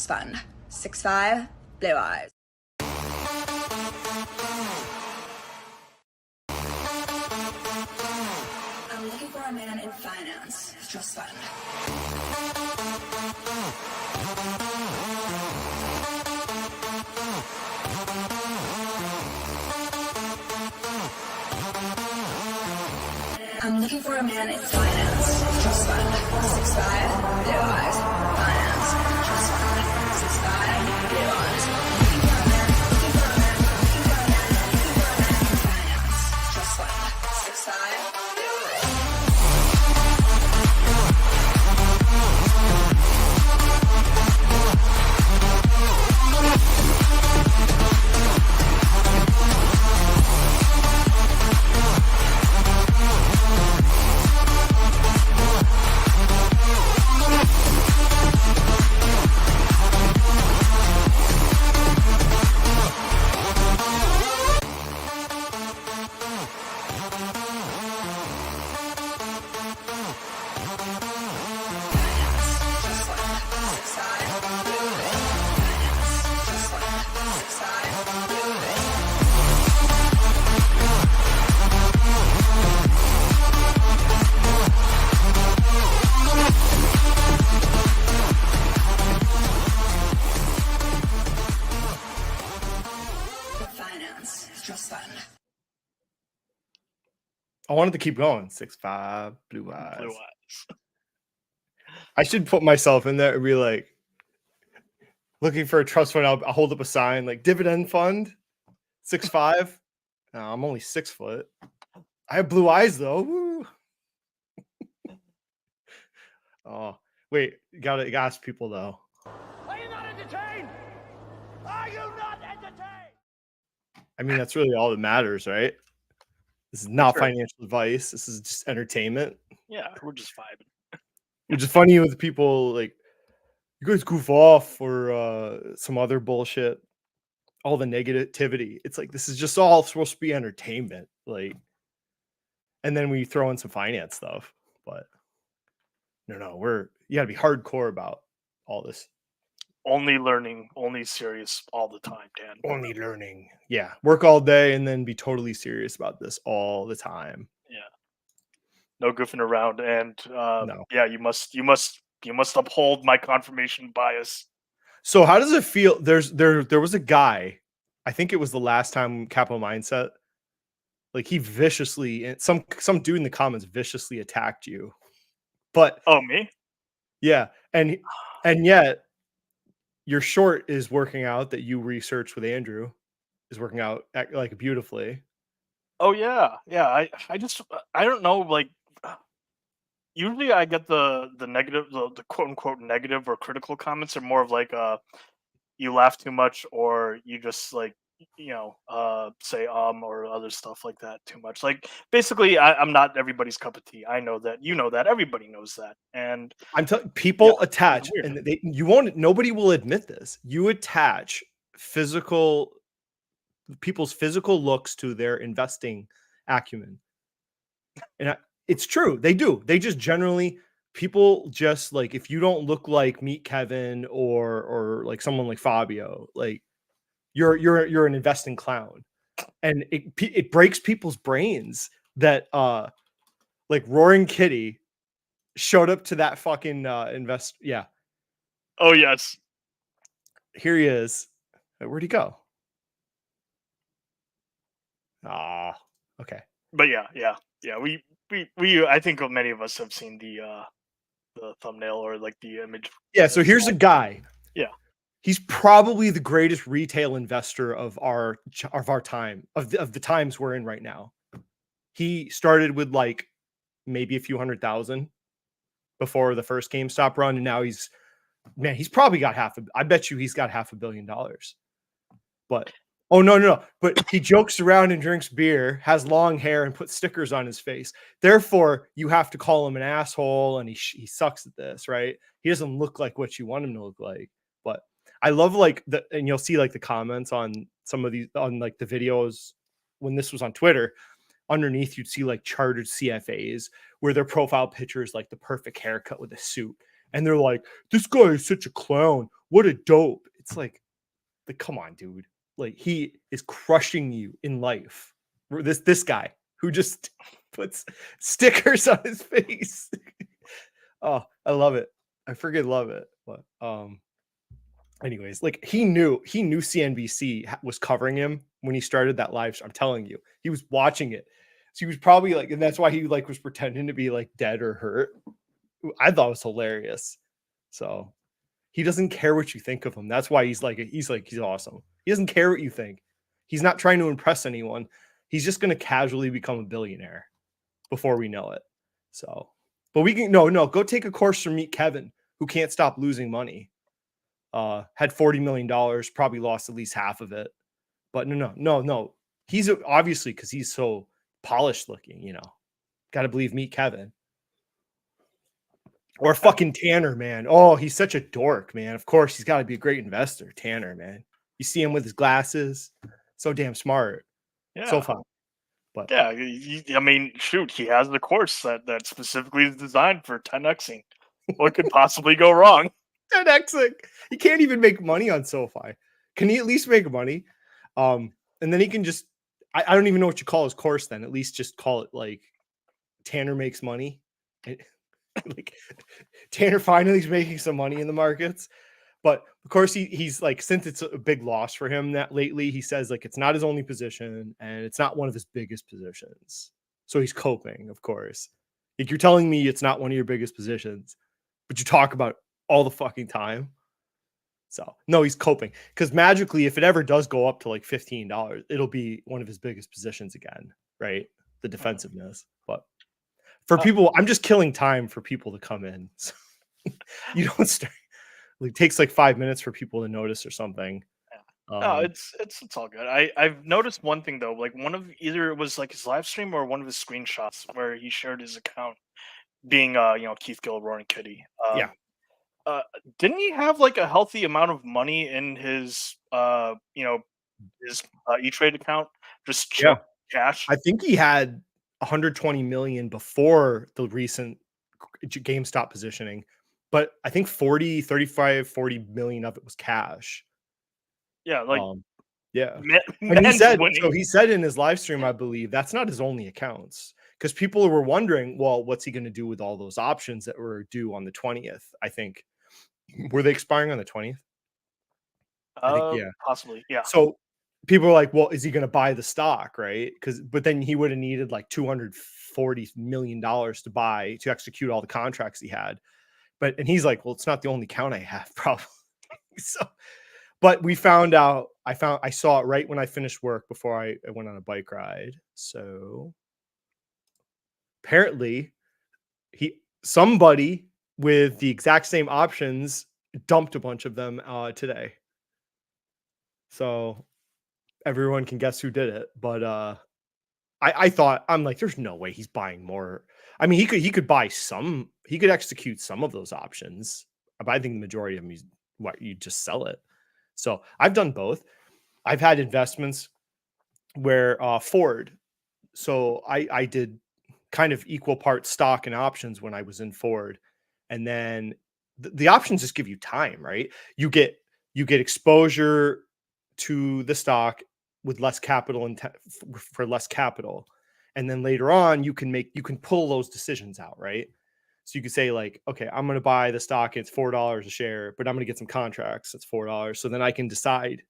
fund. 6'5", blue eyes. I'm looking for a man in finance. Trust fund. I'm looking for a man in finance. Trust fund. 6'5", blue eyes. Finance. Trust fund. 6'5", blue eyes. Looking for a man in finance. Trust fund. 6'5", blue eyes. I wanted to keep going. 6'5", blue eyes. Blue eyes. I should put myself in there and be like, looking for a trust fund. I'll hold up a sign like dividend fund, 6'5". No, I'm only 6 foot. I have blue eyes though. Woo. Oh, wait, you gotta ask people though. Are you not entertained? Are you not entertained? I mean, that's really all that matters, right? This is not Sure. financial advice. This is just entertainment. Yeah, we're just vibing. Which is funny with people like, you guys goof off or some other bullshit. All the negativity. It's like, this is just all supposed to be entertainment. Like, and then we throw in some finance stuff. But no, you gotta be hardcore about all this. Only learning, only serious all the time, Dan. Only learning. Yeah. Work all day and then be totally serious about this all the time. Yeah. No goofing around. And No. yeah, you must uphold my confirmation bias. So how does it feel? There was a guy, I think it was the last time Capital Mindset, like he viciously, some dude in the comments viciously attacked you. But oh, me? Yeah. And yet your short is working out that you researched with Andrew is working out like beautifully. Oh yeah. I don't know, like usually I get the negative, the quote unquote negative or critical comments are more of like you laugh too much or you just like say or other stuff like that too much. Like basically I'm not everybody's cup of tea. I know that, that, everybody knows that. And I'm telling people attach and nobody will admit this. You attach people's physical looks to their investing acumen. And it's true. They do. They just generally, people just like, if you don't look like Meet Kevin or like someone like Fabio, like you're an investing clown. And it breaks people's brains that like Roaring Kitty showed up to that fucking Yeah. Oh yes. Here he is. Where'd he go? Okay. But yeah. We I think many of us have seen the thumbnail or like the image. Yeah, so here's a guy. Yeah. He's probably the greatest retail investor of our time, of the times we're in right now. He started with like maybe a few 100,000 before the first GameStop run, and now he's probably got I bet you he's got $500 million. But oh no. But he jokes around and drinks beer, has long hair, and puts stickers on his face. Therefore, you have to call him an asshole, and he sucks at this, right? He doesn't look like what you want him to look like. But I love and you'll see like the comments on some of these on like the videos when this was on Twitter. Underneath, you'd see like chartered CFAs where their profile picture is like the perfect haircut with a suit. And they're like, this guy is such a clown. what a dope. It's like come on, dude. Like he is crushing you in life. This guy who just puts stickers on his face. Oh, I love it. I freaking love it. But anyways, like he knew CNBC was covering him when he started that live stream. I'm telling you, he was watching it. So he was probably like, and that's why he like was pretending to be like dead or hurt. I thought it was hilarious. So he doesn't care what you think of him. That's why he's awesome. He doesn't care what you think. He's not trying to impress anyone. He's just going to casually become a billionaire before we know it. So, but we can go take a course from Meet Kevin, who can't stop losing money. Had $40 million, probably lost at least half of it. But no. He's obviously, because he's so polished looking, got to believe Meet Kevin. Or fucking Tanner, man. Oh, he's such a dork, man. Of course, he's got to be a great investor. Tanner, man. You see him with his glasses. So damn smart. Yeah. So fun. But yeah, I mean, shoot, he has the course that specifically is designed for 10xing. What could possibly go wrong? 10xing. He can't even make money on SoFi. Can he at least make money? And then he can just, I don't even know what you call his course then. At least just call it like Tanner makes money. Like Tanner finally is making some money in the markets. But of course, he's like, since it's a big loss for him that lately, he says like it's not his only position and it's not one of his biggest positions. So he's coping, of course. Like you're telling me it's not one of your biggest positions, but you talk about all the fucking time. So no, he's coping because magically, if it ever does go up to like $15, it'll be one of his biggest positions again, right? The defensiveness. But for people, I'm just killing time for people to come in. So you don't start. It takes like 5 minutes for people to notice or something. No, it's all good. I've noticed one thing though, like one of either it was like his live stream or one of his screenshots where he shared his account being Keith Gill, Roaring Kitty. Yeah. Didn't he have like a healthy amount of money in his his E-Trade account? Just cash. I think he had 120 million before the recent GameStop positioning, but I think 40 million of it was cash. Yeah, like yeah. And he said in his live stream, I believe that's not his only accounts, because people were wondering, well, what's he going to do with all those options that were due on the 20th? I think were they expiring on the 20th? I think, yeah, possibly, yeah. So people were like, well, is he going to buy the stock, right? But then he would have needed like $240 million to execute all the contracts he had. And he's like, well, it's not the only account I have, probably. So, but we found out, I saw it right when I finished work before I went on a bike ride. So apparently somebody with the exact same options dumped a bunch of them today. So everyone can guess who did it. But I thought, I'm like, there's no way he's buying more. I mean, he could buy some, he could execute some of those options. But I think the majority of them, you just sell it. So I've done both. I've had investments where Ford. So I did kind of equal parts stock and options when I was in Ford. And then the options just give you time, right? You get exposure to the stock with less capital for less capital. And then later on, you can pull those decisions out, right? So you could say like, okay, I'm going to buy the stock. It's $4 a share, but I'm going to get some contracts. It's $4. So then I can decide,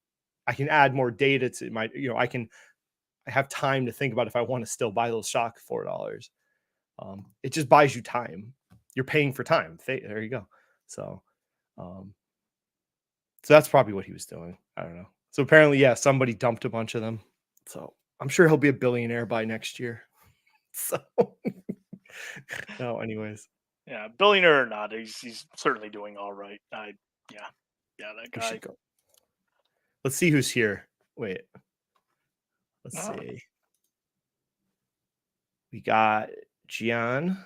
I can add more data to my, I have time to think about if I want to still buy those stock at $4. It just buys you time. You're paying for time. There you go. So that's probably what he was doing. I don't know. So apparently, yeah, somebody dumped a bunch of them. So I'm sure he'll be a billionaire by next year. So no, anyways. Yeah, billionaire or not, he's certainly doing all right. That guy. Let's see who's here. Wait. Let's see. We got Gian.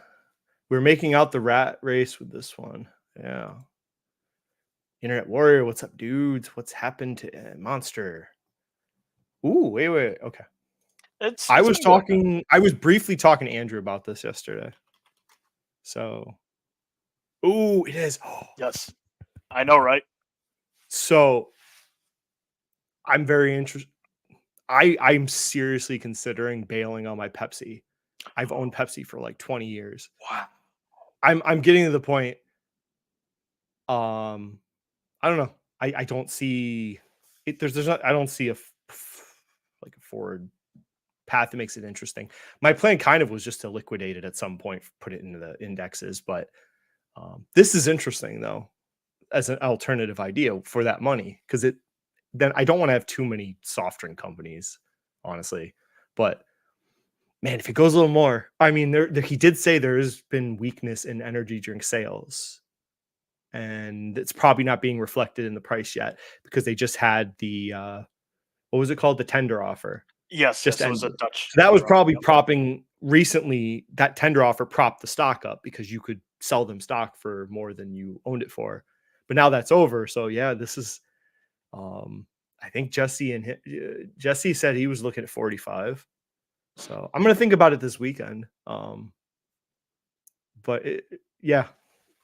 We're making out the rat race with this one. Yeah. Internet Warrior, what's up, dudes? What's happened to Monster? Ooh, wait. Okay. I was briefly talking to Andrew about this yesterday. So, ooh, it is. Yes, I know, right? So I'm very interested. I'm seriously considering bailing on my Pepsi. I've owned Pepsi for like 20 years. Wow. I'm getting to the point. I don't know. I don't see it. There's not. I don't see like a forward path that makes it interesting. My plan kind of was just to liquidate it at some point, put it into the indexes. But this is interesting though, as an alternative idea for that money, because then I don't want to have too many soft drink companies, honestly. But man, if it goes a little more, I mean, he did say there has been weakness in energy drink sales, and it's probably not being reflected in the price yet because they just had the what was it called, the tender offer Yes, just yes, it was a ended. Dutch. So that was tender offer, probably yep. propping recently. That tender offer propped the stock up because you could sell them stock for more than you owned it for. But now that's over. So yeah, this is. I think Jesse said he was looking at 45. So I'm gonna think about it this weekend. But yeah,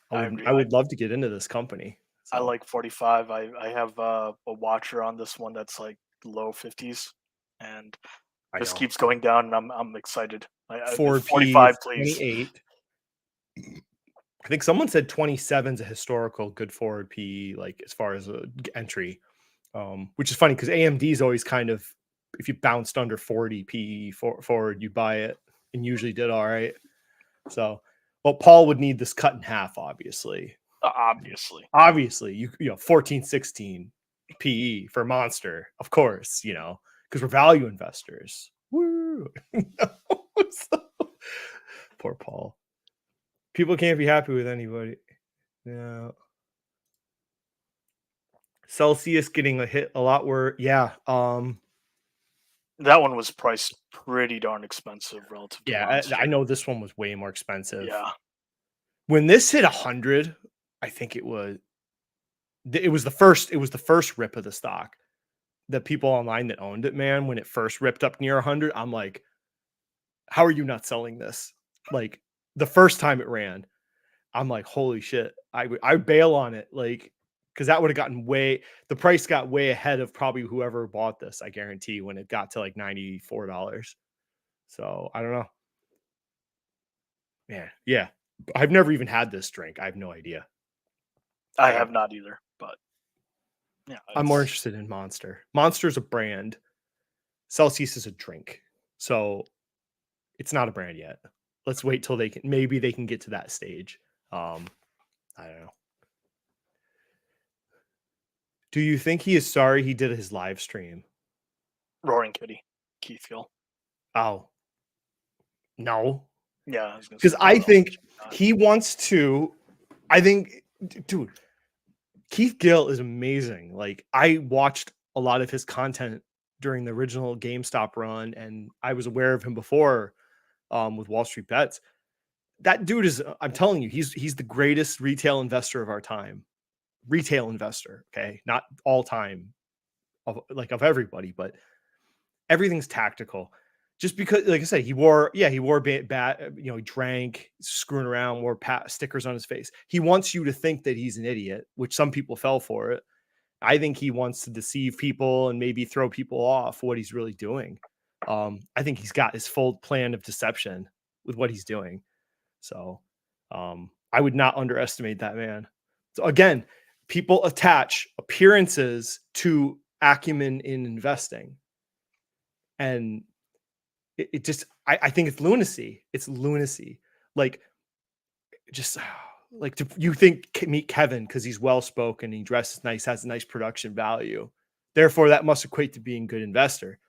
I agree. I would love to get into this company. I So like 45. I have a watcher on this one that's like low 50s, and I this know keeps going down, and I'm excited. Ford P 45, is please. 28. I think someone said 27 is a historical good forward PE, like as far as a entry, which is funny because AMD is always kind of, if you bounced under 40 PE forward, you buy it and usually did all right. So, well, Paul would need this cut in half, obviously. Obviously. You know, 14, 16 PE for Monster, of course, you know, because we're value investors. Woo! So, poor Paul. People can't be happy with anybody. Yeah. Celsius getting a hit a lot where, yeah. That one was priced pretty darn expensive relative to Yeah, Monster. I know this one was way more expensive. Yeah. When this hit 100, I think it was the first rip of the stock. The people online that owned it, man, when it first ripped up near 100, I'm like, how are you not selling this? Like the first time it ran, I'm like, holy shit, I would bail on it, like, because that would have gotten the price got way ahead of probably whoever bought this, I guarantee, when it got to like $94. So I don't know. Man, yeah. I've never even had this drink. I have no idea. I have not either, but yeah. I'm more interested in Monster. Monster's a brand. Celsius is a drink. So it's not a brand yet. Let's wait till maybe they can get to that stage. I don't know. Do you think he is sorry he did his live stream? Roaring Kitty, Keith Gill. Oh, no. Yeah, because I think he wants to. I think, dude, Keith Gill is amazing. Like, I watched a lot of his content during the original GameStop run, and I was aware of him before with Wall Street Bets. That dude is, I'm telling you, he's the greatest retail investor of our time. Retail investor, okay? Not all time of everybody, but everything's tactical. Just because, like I said, he wore bat, you know, he drank, screwing around, wore stickers on his face. He wants you to think that he's an idiot, which some people fell for it. I think he wants to deceive people and maybe throw people off what he's really doing. I think he's got his full plan of deception with what he's doing. So I would not underestimate that man. So again, people attach appearances to acumen in investing. And it just, I think it's lunacy. It's lunacy. Like, just like, you think meet Kevin because he's well spoken, he dresses nice, has a nice production value. Therefore, that must equate to being a good investor.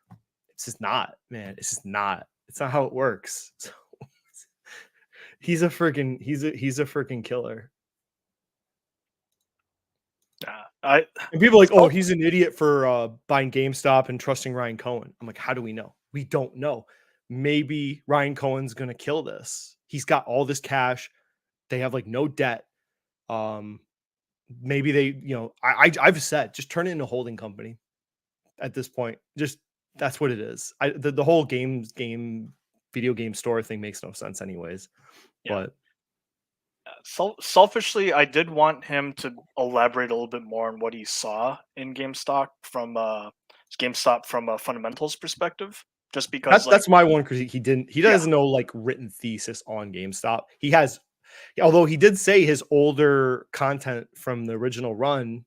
It's just not, man. It's just not. It's not how it works. So, he's a freaking killer. And people are like, oh, he's an idiot for buying GameStop and trusting Ryan Cohen. I'm like, how do we know? We don't know. Maybe Ryan Cohen's gonna kill this. He's got all this cash. They have like no debt. Maybe they, you know, I've said just turn it into a holding company at this point. Just that's what it is. The whole video game store thing makes no sense anyways. Yeah. But Selfishly, I did want him to elaborate a little bit more on what he saw in GameStop from a fundamentals perspective. Just because, That's my one, because he yeah, doesn't know like written thesis on GameStop. He has, although he did say his older content from the original run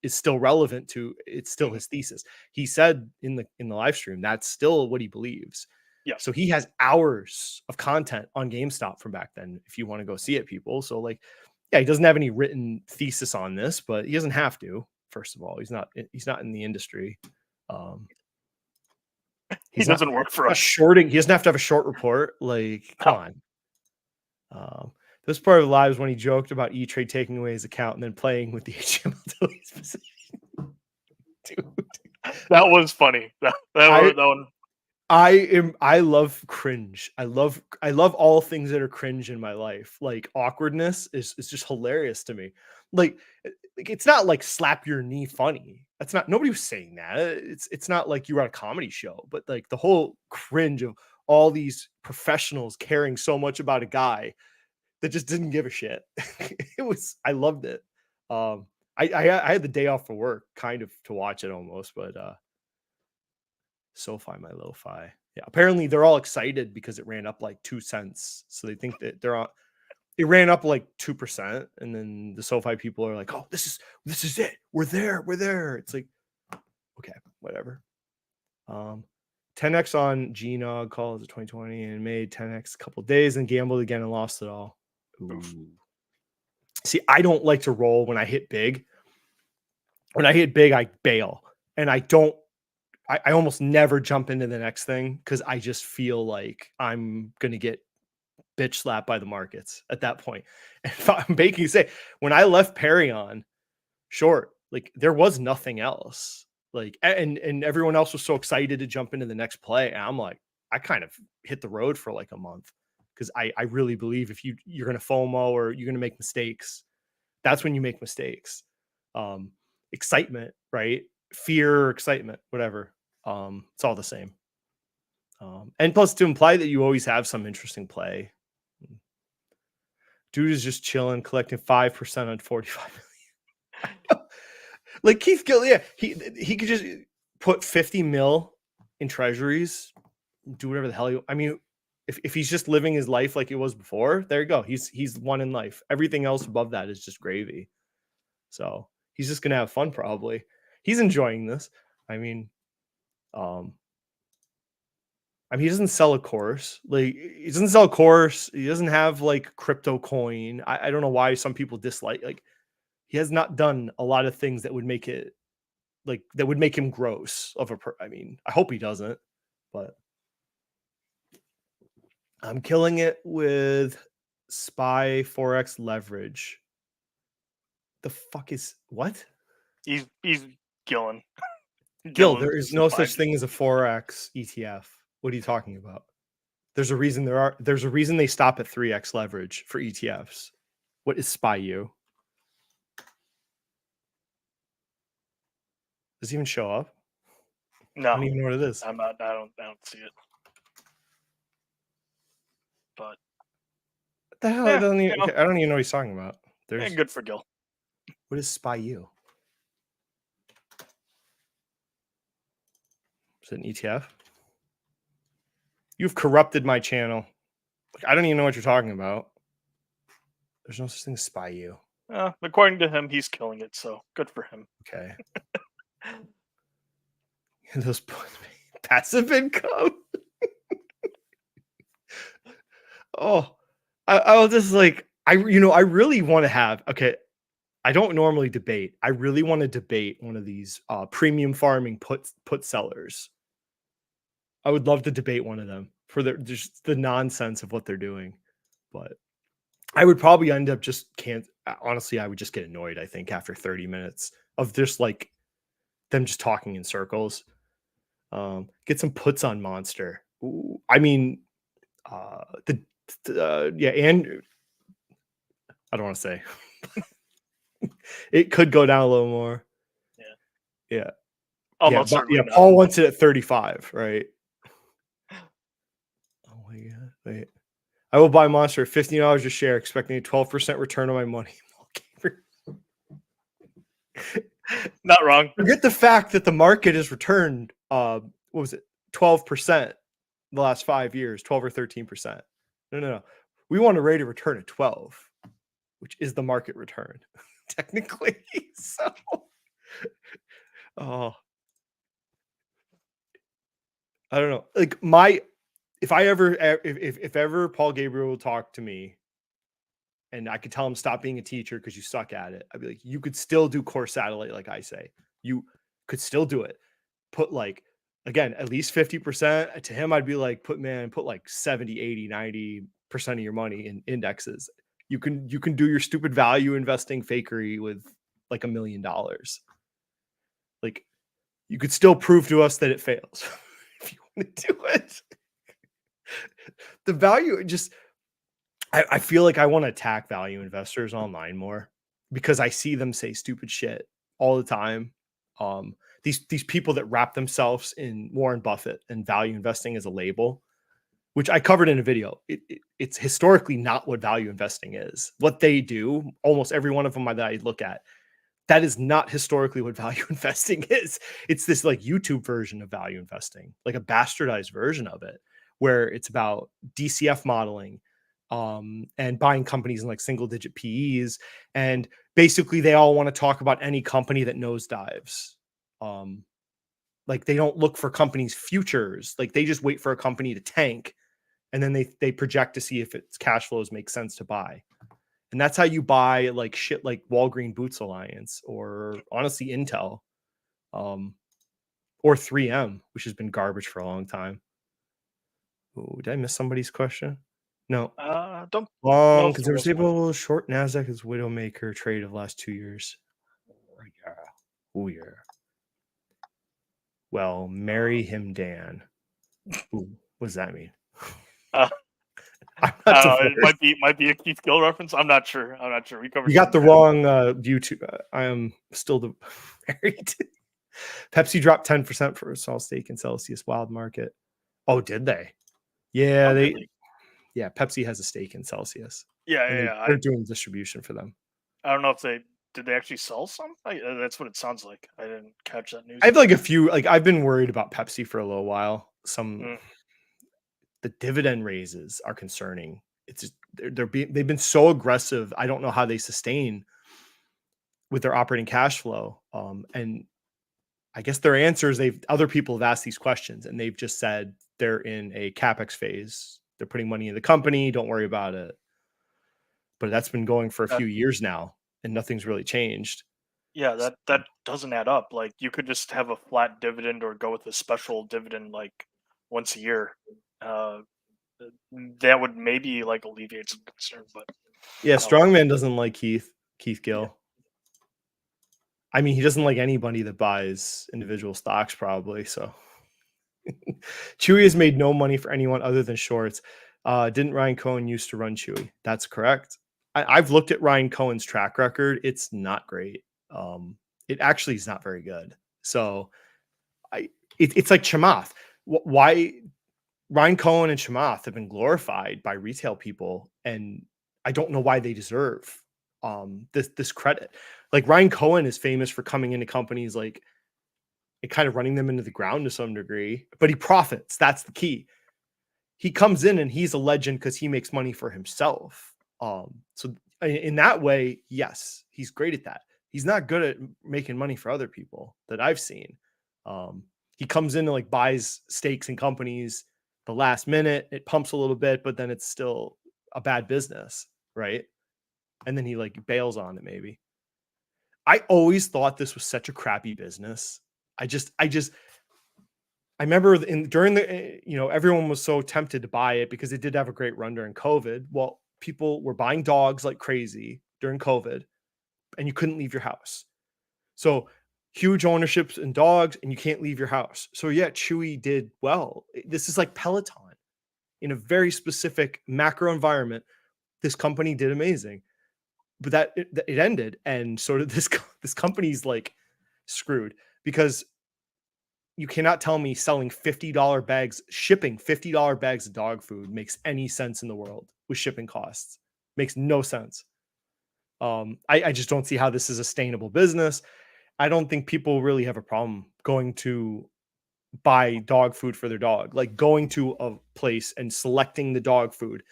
is still relevant to, it's still his thesis. He said in the live stream that's still what he believes. yes, So he has hours of content on GameStop from back then if you want to go see it, people. So like, yeah, he doesn't have any written thesis on this, but he doesn't have to. First of all, he's not in the industry. he He's not doesn't work for us. shorting. He doesn't have to have a short report. Like, come on. This part of the live is when he joked about E-Trade taking away his account and then playing with the HTML delete position. Dude, That was funny. That one. I love cringe. I love all things that are cringe in my life. Like awkwardness is just hilarious to me. Like it's not like slap your knee funny. That's not, nobody was saying that. It's not like you were on a comedy show, but like the whole cringe of all these professionals caring so much about a guy that just didn't give a shit. I loved it. I had the day off for work kind of to watch it almost, but SoFi, my lo-fi. Yeah, apparently they're all excited because it ran up like 2 cents. So they think that it ran up like 2%. And then the SoFi people are like, oh, this is it. We're there. It's like, okay, whatever. 10x on GNOG calls it 2020 and made 10x a couple days and gambled again and lost it all. Ooh. See, I don't like to roll when I hit big. When I hit big, I bail. And I almost never jump into the next thing because I just feel like I'm going to get bitch slapped by the markets at that point. And I'm making you say, when I left Perion short, like there was nothing else. Like, and everyone else was so excited to jump into the next play. And I'm like, I kind of hit the road for like a month because I really believe if you're going to FOMO or you're going to make mistakes, that's when you make mistakes. Excitement, right? Fear, excitement, whatever. It's all the same. And plus to imply that you always have some interesting play. Dude is just chilling, collecting 5% on 45 million. Like Keith Gill, yeah, he could just put 50 mil in treasuries, do whatever the hell I mean, if he's just living his life like it was before, there you go. He's won in life. Everything else above that is just gravy. So he's just gonna have fun probably. He's enjoying this. I mean, he doesn't sell a course. Like he doesn't sell a course. He doesn't have like crypto coin. I don't know why some people dislike. Like he has not done a lot of things that would make it like that would make him gross of a. I mean, I hope he doesn't. But I'm killing it with SPY Forex leverage. The fuck is what? He's Gillen. Gil, there is no such thing as a Forex ETF. What are you talking about? There's a reason they stop at 3x leverage for ETFs. What is SPY-U? Does it even show up? No, I don't even know what it is. I'm not. I don't see it. But What the hell? yeah, I don't even know what he's talking about. There's good for Gil. What is SPY-U? Is it an ETF? You've corrupted my channel. I don't even know what you're talking about. There's no such thing as SPY-U. According to him, he's killing it. So good for him. Okay. Those passive income. Oh, I was just like, I really want to have. Okay, I don't normally debate. I really want to debate one of these premium farming put sellers. I would love to debate one of them for just the nonsense of what they're doing, but I would probably end up honestly, I would just get annoyed, I think, after 30 minutes of just like them just talking in circles. Get some puts on Monster. Ooh, I mean, and I don't want to say it could go down a little more. Yeah. Almost certainly not. Paul wants it at 35, right? Oh my god! Wait, I will buy Monster at $15 a share, expecting a 12% return on my money. Not wrong. Forget the fact that the market has returned, what was it, 12% the last 5 years, 12 or 13%. No. We want a rate of return of 12, which is the market return, technically. So, oh, I don't know. Like if ever Paul Gabriel will talk to me and I could tell him stop being a teacher because you suck at it, I'd be like, you could still do core satellite, like I say. You could still do it. Put like, again, at least 50%. To him, I'd be like, put like 70, 80, 90% of your money in indexes. You can do your stupid value investing fakery with like $1 million. Like, you could still prove to us that it fails if you want to do it. The value just, I feel like I want to attack value investors online more because I see them say stupid shit all the time. These people that wrap themselves in Warren Buffett and value investing as a label, which I covered in a video. It's historically not what value investing is. What they do, almost every one of them that I look at, that is not historically what value investing is. It's this like YouTube version of value investing, like a bastardized version of it, where it's about DCF modeling, and buying companies in like single digit PEs. And basically they all want to talk about any company that nosedives. Like they don't look for companies' futures. Like they just wait for a company to tank. And then they project to see if its cash flows make sense to buy. And that's how you buy like shit like Walgreen Boots Alliance or honestly Intel, or 3M, which has been garbage for a long time. Ooh, did I miss somebody's question? No. Don't Long know if there was one. conservative short Nasdaq is Widowmaker trade of last 2 years. Yeah. Oh yeah. Well, marry him, Dan. Ooh, what does that mean? Uh, I'm not it might be a Keith Gill reference. I'm not sure. We covered. You got the wrong YouTube. I am still married. Pepsi dropped 10% for a small stake in Celsius Wild Market. Oh, did they? Yeah, yeah, Pepsi has a stake in Celsius. Yeah. They're doing distribution for them. I don't know if did they actually sell some? That's what it sounds like. I didn't catch that news. I have like a few. Like I've been worried about Pepsi for a little while. The dividend raises are concerning. It's just, they've been so aggressive. I don't know how they sustain with their operating cash flow. And I guess their answer is other people have asked these questions and they've just said they're in a CapEx phase. They're putting money in the company. Don't worry about it. But that's been going for a few years now and nothing's really changed. Yeah, that doesn't add up. Like you could just have a flat dividend or go with a special dividend like once a year. That would maybe like alleviate some concern, but yeah, Strongman doesn't like Keith Gill. Yeah. I mean, he doesn't like anybody that buys individual stocks, probably. So Chewy has made no money for anyone other than shorts. Didn't Ryan Cohen used to run Chewy? That's correct. I've looked at Ryan Cohen's track record. It's not great. It actually is not very good. So it's like Chamath. Why Ryan Cohen and Chamath have been glorified by retail people, and I don't know why they deserve this credit. Like Ryan Cohen is famous for coming into companies like and kind of running them into the ground to some degree, but he profits. That's the key. He comes in and he's a legend because he makes money for himself. So in that way, yes, he's great at that. He's not good at making money for other people that I've seen. He comes in and like buys stakes in companies the last minute. It pumps a little bit, but then it's still a bad business, right? And then he like bails on it maybe. I always thought this was such a crappy business. I remember during the, everyone was so tempted to buy it because it did have a great run during COVID. Well, people were buying dogs like crazy during COVID and you couldn't leave your house. So huge ownerships in dogs and you can't leave your house. So yeah, Chewy did well. This is like Peloton in a very specific macro environment. This company did amazing, but it ended. And sort of this company's like screwed because you cannot tell me selling $50 bags, shipping $50 bags of dog food makes any sense in the world with shipping costs. Makes no sense. I just don't see how this is a sustainable business. I don't think people really have a problem going to buy dog food for their dog, like going to a place and selecting the dog food.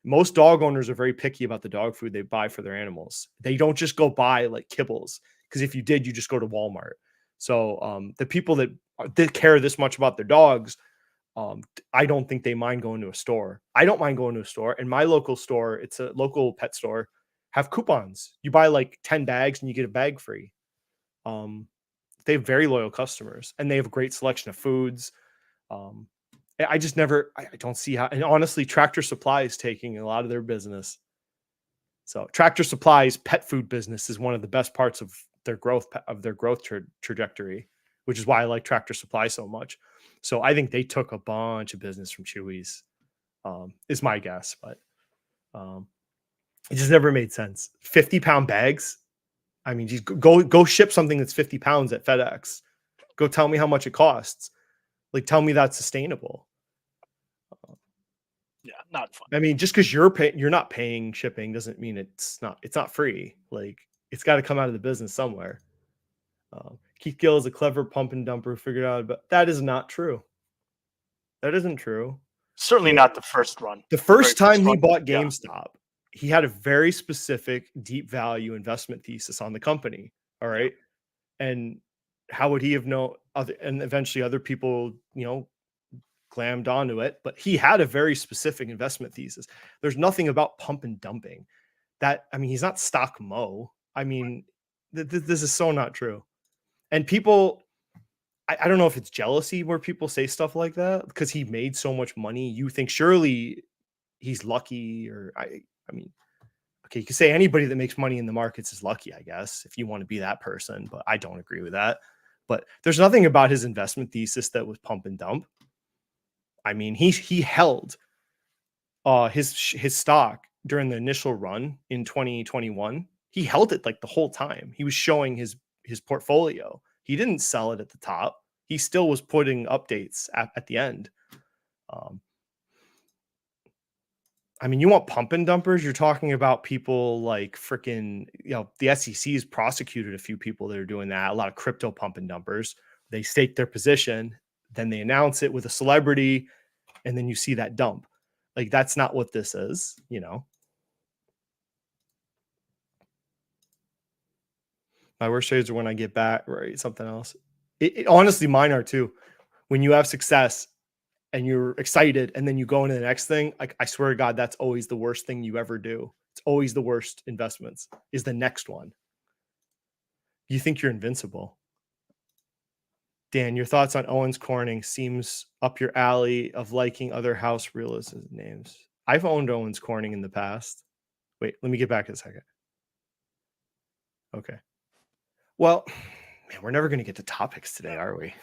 Most dog owners are very picky about the dog food they buy for their animals. They don't just go buy like kibbles, because if you did, you just go to Walmart. So the people that care this much about their dogs, I don't think they mind going to a store. I don't mind going to a store. And my local store, it's a local pet store, have coupons. You buy like 10 bags and you get a bag free. They have very loyal customers, and they have a great selection of foods. I just never, I don't see how, and honestly, Tractor Supply is taking a lot of their business. So Tractor Supply's pet food business is one of the best parts of their growth trajectory, which is why I like Tractor Supply so much. So I think they took a bunch of business from Chewy's, is my guess, but it just never made sense. 50-pound bags. I mean, just go ship something that's 50 pounds at FedEx. Go tell me how much it costs. Like, tell me that's sustainable. Yeah, not fun. I mean, just because you're not paying shipping doesn't mean it's not free. Like, it's got to come out of the business somewhere. Keith Gill is a clever pump and dumper who figured out, but that is not true. That isn't true. Certainly not the first run. The first time he run, bought GameStop, he had a very specific deep value investment thesis on the company. All right. And how would he have known and eventually other people, glammed onto it, but he had a very specific investment thesis. There's nothing about pump and dumping he's not stock Mo. I mean, this is so not true. And people, I don't know if it's jealousy where people say stuff like that because he made so much money. You think surely he's lucky, or I mean, okay, you can say anybody that makes money in the markets is lucky, I guess, if you want to be that person, but I don't agree with that. But there's nothing about his investment thesis that was pump and dump. I mean, he held his stock during the initial run in 2021. He held it like the whole time. He was showing his portfolio. He didn't sell it at the top. He still was putting updates at the end. I mean, you want pump and dumpers? You're talking about people like freaking, the SEC has prosecuted a few people that are doing that. A lot of crypto pump and dumpers. They stake their position, then they announce it with a celebrity, and then you see that dump. Like, that's not what this is, My worst trades are when I get back, right? Something else. Honestly, mine are too. When you have success and you're excited and then you go into the next thing, I swear to God, that's always the worst thing you ever do. It's always the worst investments is the next one. You think you're invincible. Dan, your thoughts on Owens Corning seems up your alley of liking other house realist names. I've owned Owens Corning in the past. Wait, let me get back in a second. Okay. Well, man, we're never going to get to topics today, are we?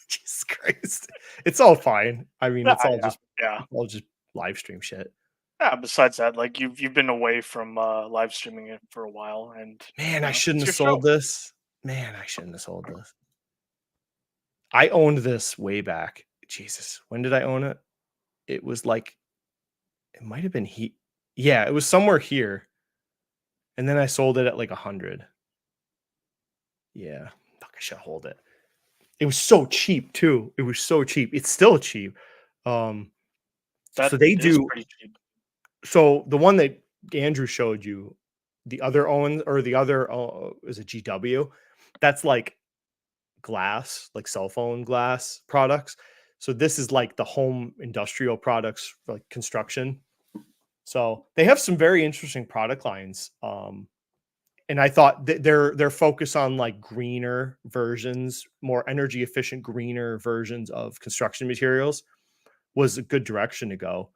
Jesus Christ. It's all fine. I mean, it's all just live stream shit. Yeah, besides that, like you've been away from live streaming it for a while, and man, I shouldn't have sold this. Man, I shouldn't have sold this. I owned this way back. Jesus, when did I own it? It was like, it might have been yeah, it was somewhere here. And then I sold it at like 100. Yeah, fuck, I should hold it. It was so cheap too. It was so cheap. It's still cheap. So they do pretty cheap. So the one that Andrew showed you, the other Owens, or the other is a GW, that's like glass, like cell phone glass products. So this is like the home industrial products, like construction. So they have some very interesting product lines. And I thought that their focus on like greener versions, more energy efficient, greener versions of construction materials was a good direction to go.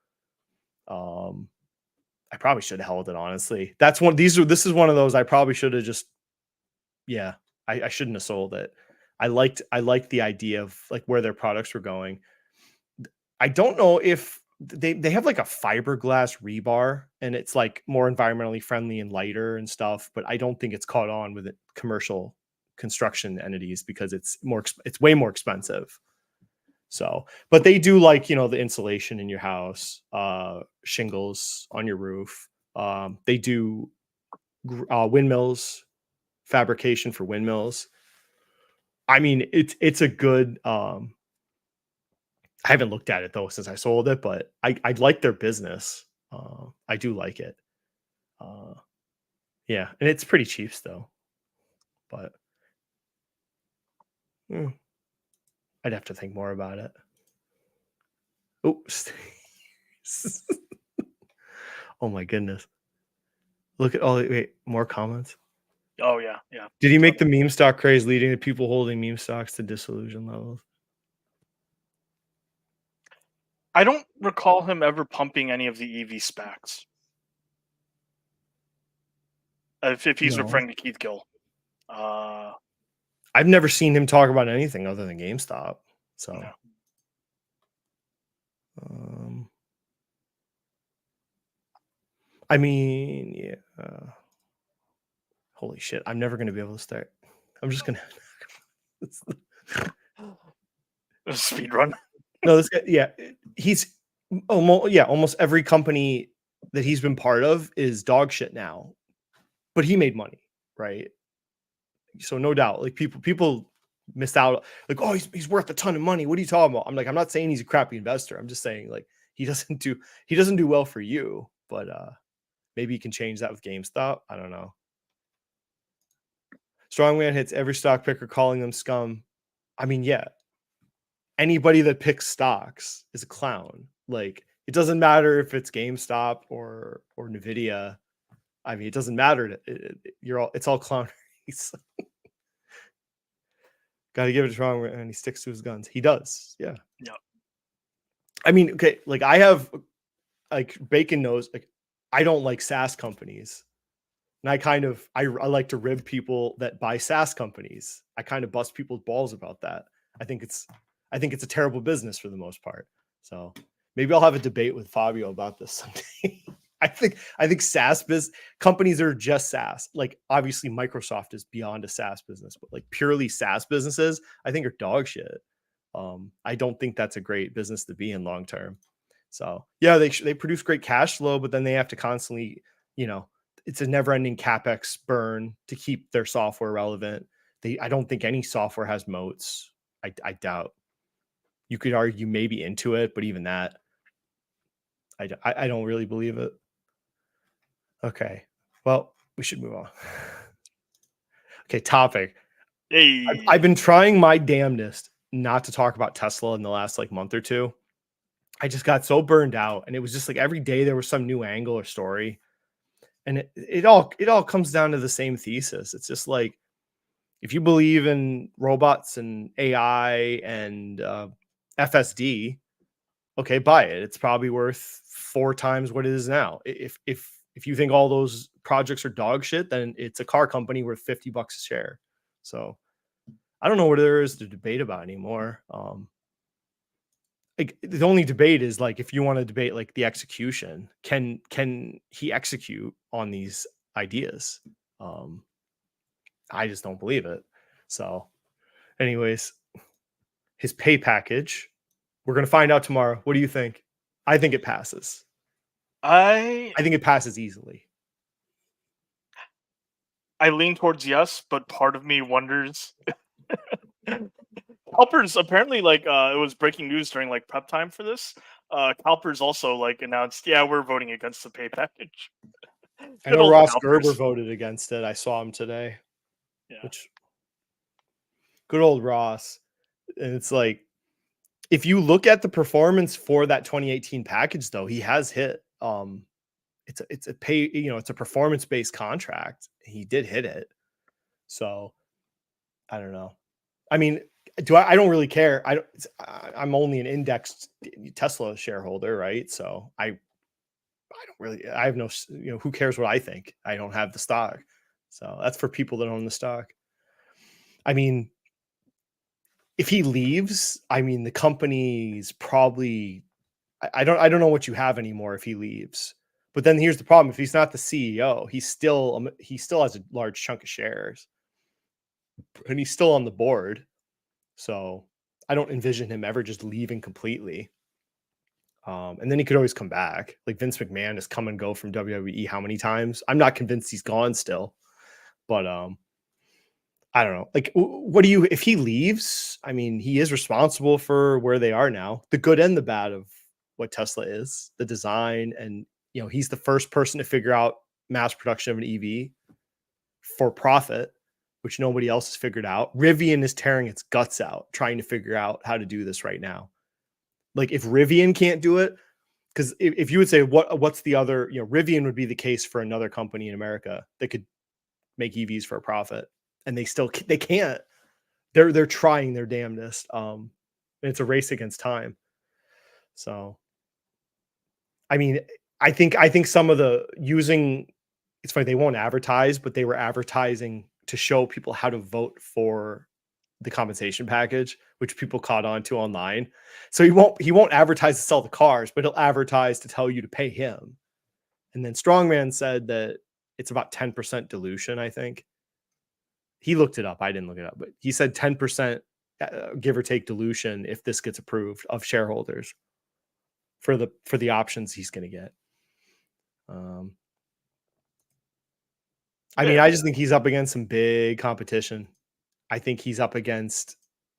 I probably should have held it, honestly. This is one of those I probably should have just, I shouldn't have sold it. I liked the idea of like where their products were going. I don't know if they have like a fiberglass rebar and it's like more environmentally friendly and lighter and stuff, but I don't think it's caught on with commercial construction entities because it's way more expensive. So, but they do like, you know, the insulation in your house, shingles on your roof. They do windmills, fabrication for windmills. I mean, it's a good. I haven't looked at it though since I sold it, but I like their business. I do like it. Yeah, and it's pretty cheap still, but I'd have to think more about it. Oops. Oh my goodness. Look at wait, more comments. Oh yeah, yeah. Did he make the meme stock craze leading to people holding meme stocks to disillusion levels? I don't recall him ever pumping any of the EV SPACs. If he's No. referring to Keith Gill. I've never seen him talk about anything other than GameStop. So No. I mean, yeah. Holy shit. I'm never gonna be able to start. I'm just gonna Speed run. No, this guy, yeah, he's almost every company that he's been part of is dog shit now, but he made money, right? So no doubt, like people missed out, like, oh, he's worth a ton of money. What are you talking about? I'm like, I'm not saying he's a crappy investor. I'm just saying like he doesn't do well for you, but maybe you can change that with GameStop. I don't know. Strongman hits every stock picker calling them scum. I mean, yeah. Anybody that picks stocks is a clown. Like, it doesn't matter if it's GameStop or Nvidia. I mean, it doesn't matter. It's all clownery. Got to give it to Strong, and he sticks to his guns. He does. Yeah. Yeah. I mean, okay, like I have, like Bacon knows, like I don't like SaaS companies. And I like to rib people that buy SaaS companies. I kind of bust people's balls about that. I think it's a terrible business for the most part. So maybe I'll have a debate with Fabio about this someday. I think SaaS companies are just SaaS. Like obviously Microsoft is beyond a SaaS business, but like purely SaaS businesses, I think are dog shit. I don't think that's a great business to be in long term. So yeah, they produce great cash flow, but then they have to constantly, you know, it's a never-ending capex burn to keep their software relevant. I don't think any software has moats. I doubt. You could argue maybe Intuit, but even that, I don't really believe it. Okay, well, we should move on. Okay, topic. Hey. I've been trying my damnedest not to talk about Tesla in the last like month or two. I just got so burned out, and it was just like every day there was some new angle or story, and it all comes down to the same thesis. It's just like if you believe in robots and AI and FSD, okay, buy it. It's probably worth 4 times what it is now. If you think all those projects are dog shit, then it's a car company worth $50 a share. So I don't know what there is to debate about anymore. Like the only debate is like if you want to debate like the execution, can he execute on these ideas? I just don't believe it. So, anyways, his pay package, we're gonna find out tomorrow. What do you think? I think it passes. I think it passes easily. I lean towards yes, but part of me wonders. CalPERS apparently like it was breaking news during like prep time for this. CalPERS also like announced, yeah, we're voting against the pay package. I know Ross Gerber voted against it. I saw him today. Yeah. Which good old Ross. And it's like if you look at the performance for that 2018 package, though, he has hit. It's a pay, you know, it's a performance-based contract. He did hit it. So I don't know. I mean, I don't really care. I'm only an indexed Tesla shareholder, right? So I have no, you know, who cares what I think? I don't have the stock. So that's for people that own the stock. I mean, if he leaves, I mean, the company's probably, I don't know what you have anymore if he leaves. But then here's the problem: if he's not the CEO, he still has a large chunk of shares, and he's still on the board. So I don't envision him ever just leaving completely. And then he could always come back. Like Vince McMahon has come and go from WWE how many times? I'm not convinced he's gone still, but I don't know. Like, what do you, if he leaves? I mean, he is responsible for where they are now, the good and the bad of what Tesla is, the design, and he's the first person to figure out mass production of an EV for profit, which nobody else has figured out. Rivian is tearing its guts out trying to figure out how to do this right now. Like, if Rivian can't do it, because if you would say what's the other, Rivian would be the case for another company in America that could make EVs for a profit, and they can't. They're trying their damnedest. And it's a race against time. So, I mean, I think some of the it's funny, they won't advertise, but they were advertising to show people how to vote for the compensation package, which people caught on to online. So he won't advertise to sell the cars, but he'll advertise to tell you to pay him. And then Strongman said that it's about 10% dilution, I think. He looked it up. I didn't look it up, but he said 10% give or take dilution if this gets approved of shareholders for the options he's going to get. I mean, I just think he's up against some big competition. I think he's up against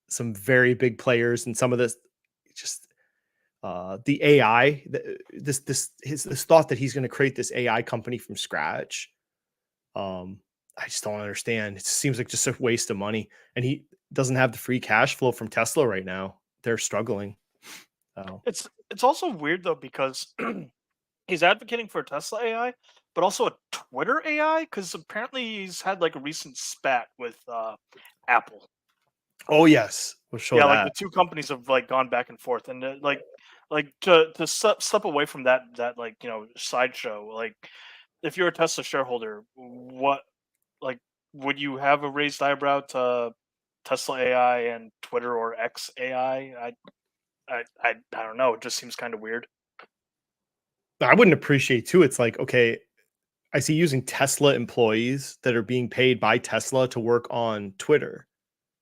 some very big players, and some of this just the AI. This thought that he's going to create this AI company from scratch. I just don't understand. It seems like just a waste of money, and he doesn't have the free cash flow from Tesla right now. They're struggling. So. It's also weird though, because he's advocating for Tesla AI, but also a Twitter AI, because apparently he's had like a recent spat with Apple. Oh yes, we'll show that. Like the two companies have like gone back and forth, and like to step away from that like sideshow. Like, if you're a Tesla shareholder, what, like, would you have a raised eyebrow to Tesla AI and Twitter or X AI? I don't know. It just seems kind of weird. I wouldn't appreciate too. It's like, okay, I see using Tesla employees that are being paid by Tesla to work on Twitter,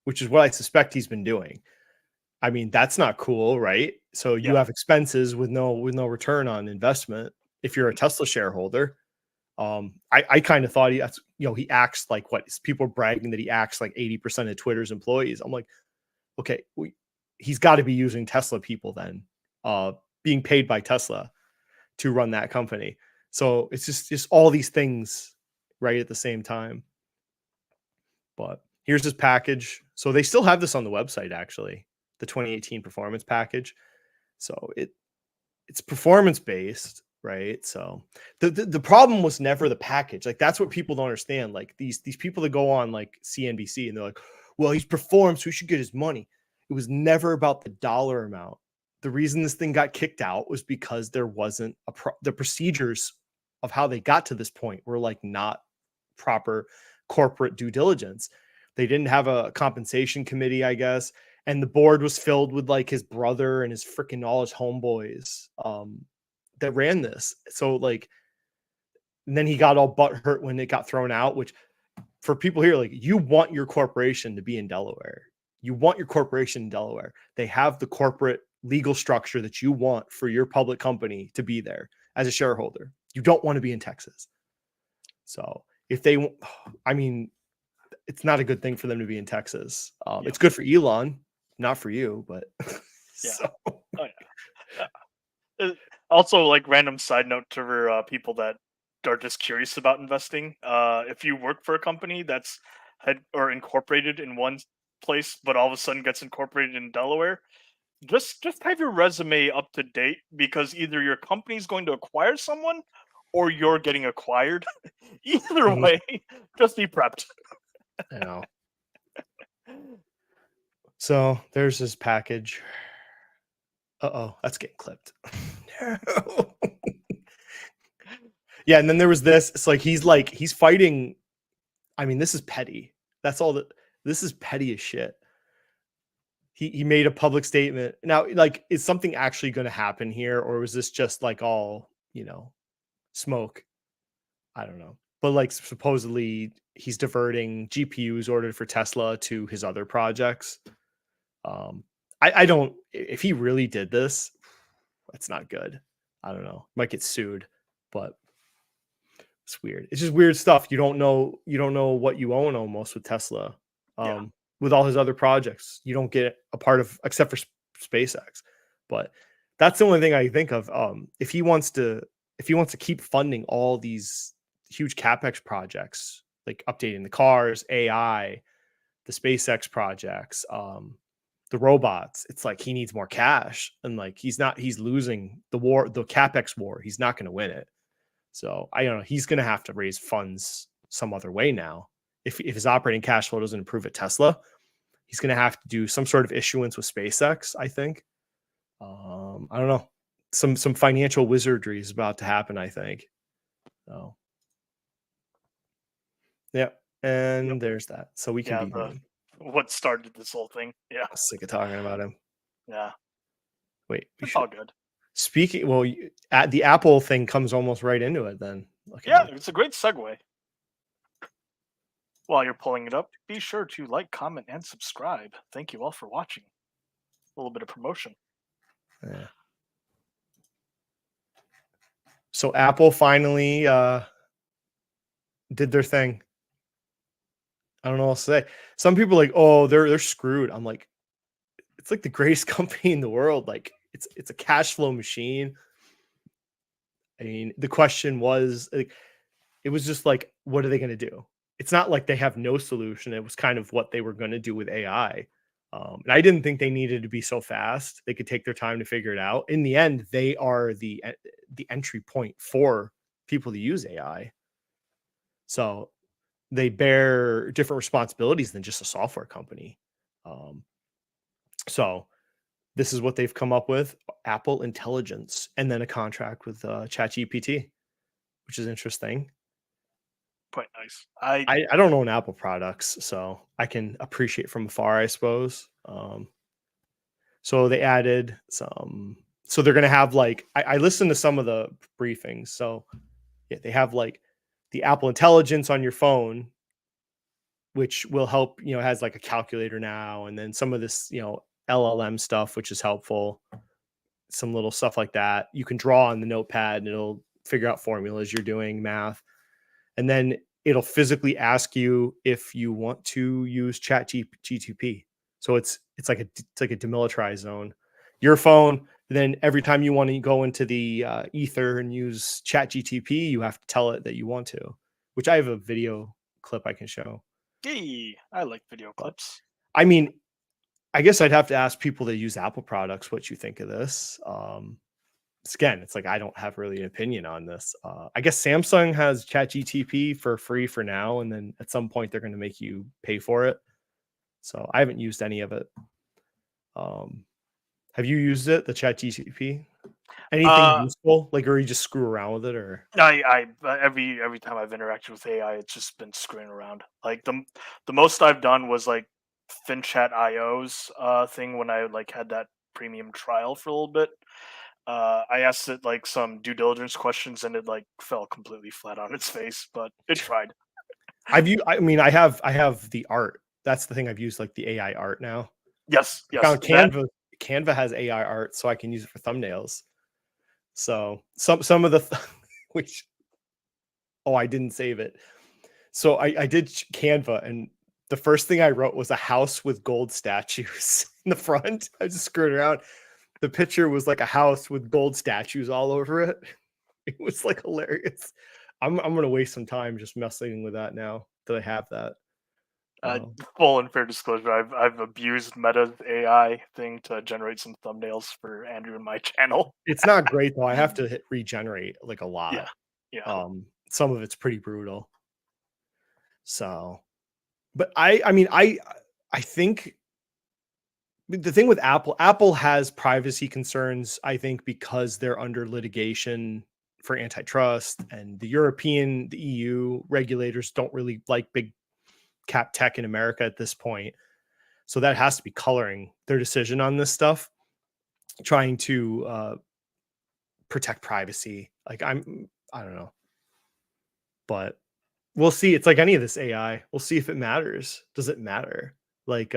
which is what I suspect he's been doing. I mean, that's not cool, right? So you have expenses with no return on investment if you're a Tesla shareholder. I kind of thought he acts like what people are bragging that he acts like 80% of Twitter's employees. I'm like, okay, he's got to be using Tesla people then, being paid by Tesla to run that company. So it's just all these things right at the same time. But here's his package. So they still have this on the website, actually, the 2018 performance package. So it's performance based, right? So the problem was never the package. Like, that's what people don't understand. Like these people that go on like CNBC and they're like, well, he's performed, so he should get his money. It was never about the dollar amount. The reason this thing got kicked out was because there wasn't the procedures of how they got to this point were like not proper corporate due diligence. They didn't have a compensation committee, I guess. And the board was filled with like his brother and his freaking all his homeboys that ran this. So like, and then he got all butthurt when it got thrown out, which for people here, like, you want your corporation to be in Delaware. You want your corporation in Delaware. They have the corporate legal structure that you want for your public company to be there as a shareholder. You don't want to be in Texas. So if they, I mean, it's not a good thing for them to be in Texas. It's good for Elon, not for you, but so. Also, like, random side note to people that are just curious about investing. If you work for a company that's incorporated in one place, but all of a sudden gets incorporated in Delaware, just have your resume up to date, because either your company's going to acquire someone or you're getting acquired. Either way, just be prepped. I know. So there's his package. Uh-oh, that's getting clipped. No. Yeah, and then there was this. It's like he's fighting. I mean, this is petty. That's all this is petty as shit. He made a public statement. Now, like, is something actually going to happen here, or was this just like all, smoke? I don't know. But like, supposedly he's diverting GPUs ordered for Tesla to his other projects. I don't. If he really did this, that's not good. I don't know. Might get sued, but it's weird. It's just weird stuff. You don't know. You don't know what you own almost with Tesla. Yeah. With all his other projects, you don't get a part of except for SpaceX. But that's the only thing I think of. If he wants to keep funding all these huge capex projects, like updating the cars, AI, the SpaceX projects, the robots, it's like he needs more cash, and like he's losing the war, the capex war. He's not going to win it. So I don't know. He's going to have to raise funds some other way now. If his operating cash flow doesn't improve at Tesla, he's going to have to do some sort of issuance with SpaceX, I think. I don't know. Some financial wizardry is about to happen, I think. So, yeah. And there's that. So we can beat him. What started this whole thing? Yeah. I'm sick of talking about him. Yeah. Wait, It's all good. Speaking, well, the Apple thing comes almost right into it then. Yeah, it's a great segue. While you're pulling it up, be sure to like, comment, and subscribe. Thank you all for watching. A little bit of promotion. Yeah. So Apple finally did their thing. I don't know what to say. Some people are like, oh, they're screwed. I'm like, it's like the greatest company in the world. Like it's a cash flow machine. I mean, the question was, like, it was just like, what are they going to do? It's not like they have no solution. It was kind of what they were going to do with AI. And I didn't think they needed to be so fast. They could take their time to figure it out. In the end, they are the entry point for people to use AI. So they bear different responsibilities than just a software company. So this is what they've come up with: Apple Intelligence, and then a contract with ChatGPT, which is interesting. Quite nice. I don't own Apple products, so I can appreciate from afar, I suppose. So they added some. So they're going to have like, I listened to some of the briefings. So yeah, they have like the Apple Intelligence on your phone, which will help, it has like a calculator now, and then some of this, LLM stuff, which is helpful. Some little stuff like that. You can draw on the notepad and it'll figure out formulas you're doing, math. And then it'll physically ask you if you want to use ChatGPT. So it's like a demilitarized zone. Your phone, then every time you want to go into the ether and use ChatGPT, you have to tell it that you want to, which I have a video clip I can show. Hey, I like video clips. I mean, I guess I'd have to ask people that use Apple products what you think of this. It's like I don't have really an opinion on this. I guess Samsung has ChatGPT for free for now, and then at some point they're going to make you pay for it. So I haven't used any of it. Have you used it, the ChatGPT? Anything useful? Like, or you just screw around with it, or? I every time I've interacted with AI, it's just been screwing around. Like the most I've done was like FinChat IO's thing when I like had that premium trial for a little bit. I asked it like some due diligence questions, and it like fell completely flat on its face, but it tried. I have the art. That's the thing I've used, like the AI art now. Yes. Found Canva. Canva has AI art, so I can use it for thumbnails. So some of the which, I didn't save it. So I did Canva, and the first thing I wrote was a house with gold statues in the front. I just screwed around. The picture was like a house with gold statues all over it. It was like hilarious. I'm gonna waste some time just messing with that now that I have that. Full and fair disclosure, I've abused Meta's AI thing to generate some thumbnails for Andrew and my channel. It's not great though. I have to hit regenerate like a lot. Yeah. Some of it's pretty brutal. So, but I think the thing with Apple has privacy concerns, I think, because they're under litigation for antitrust, and the EU regulators don't really like big cap tech in America at this point. So that has to be coloring their decision on this stuff, trying to protect privacy. Like I don't know, but we'll see. It's like any of this AI. We'll see if it matters. Does it matter? Like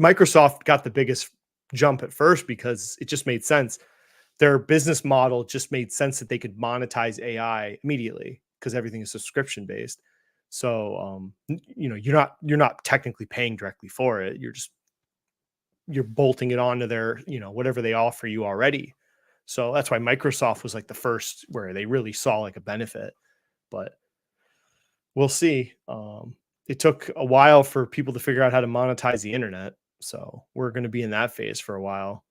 Microsoft got the biggest jump at first because it just made sense. Their business model just made sense that they could monetize AI immediately because everything is subscription based. So you're not technically paying directly for it. You're bolting it onto their, whatever they offer you already. So that's why Microsoft was like the first where they really saw like a benefit. But we'll see. It took a while for people to figure out how to monetize the internet. So we're going to be in that phase for a while.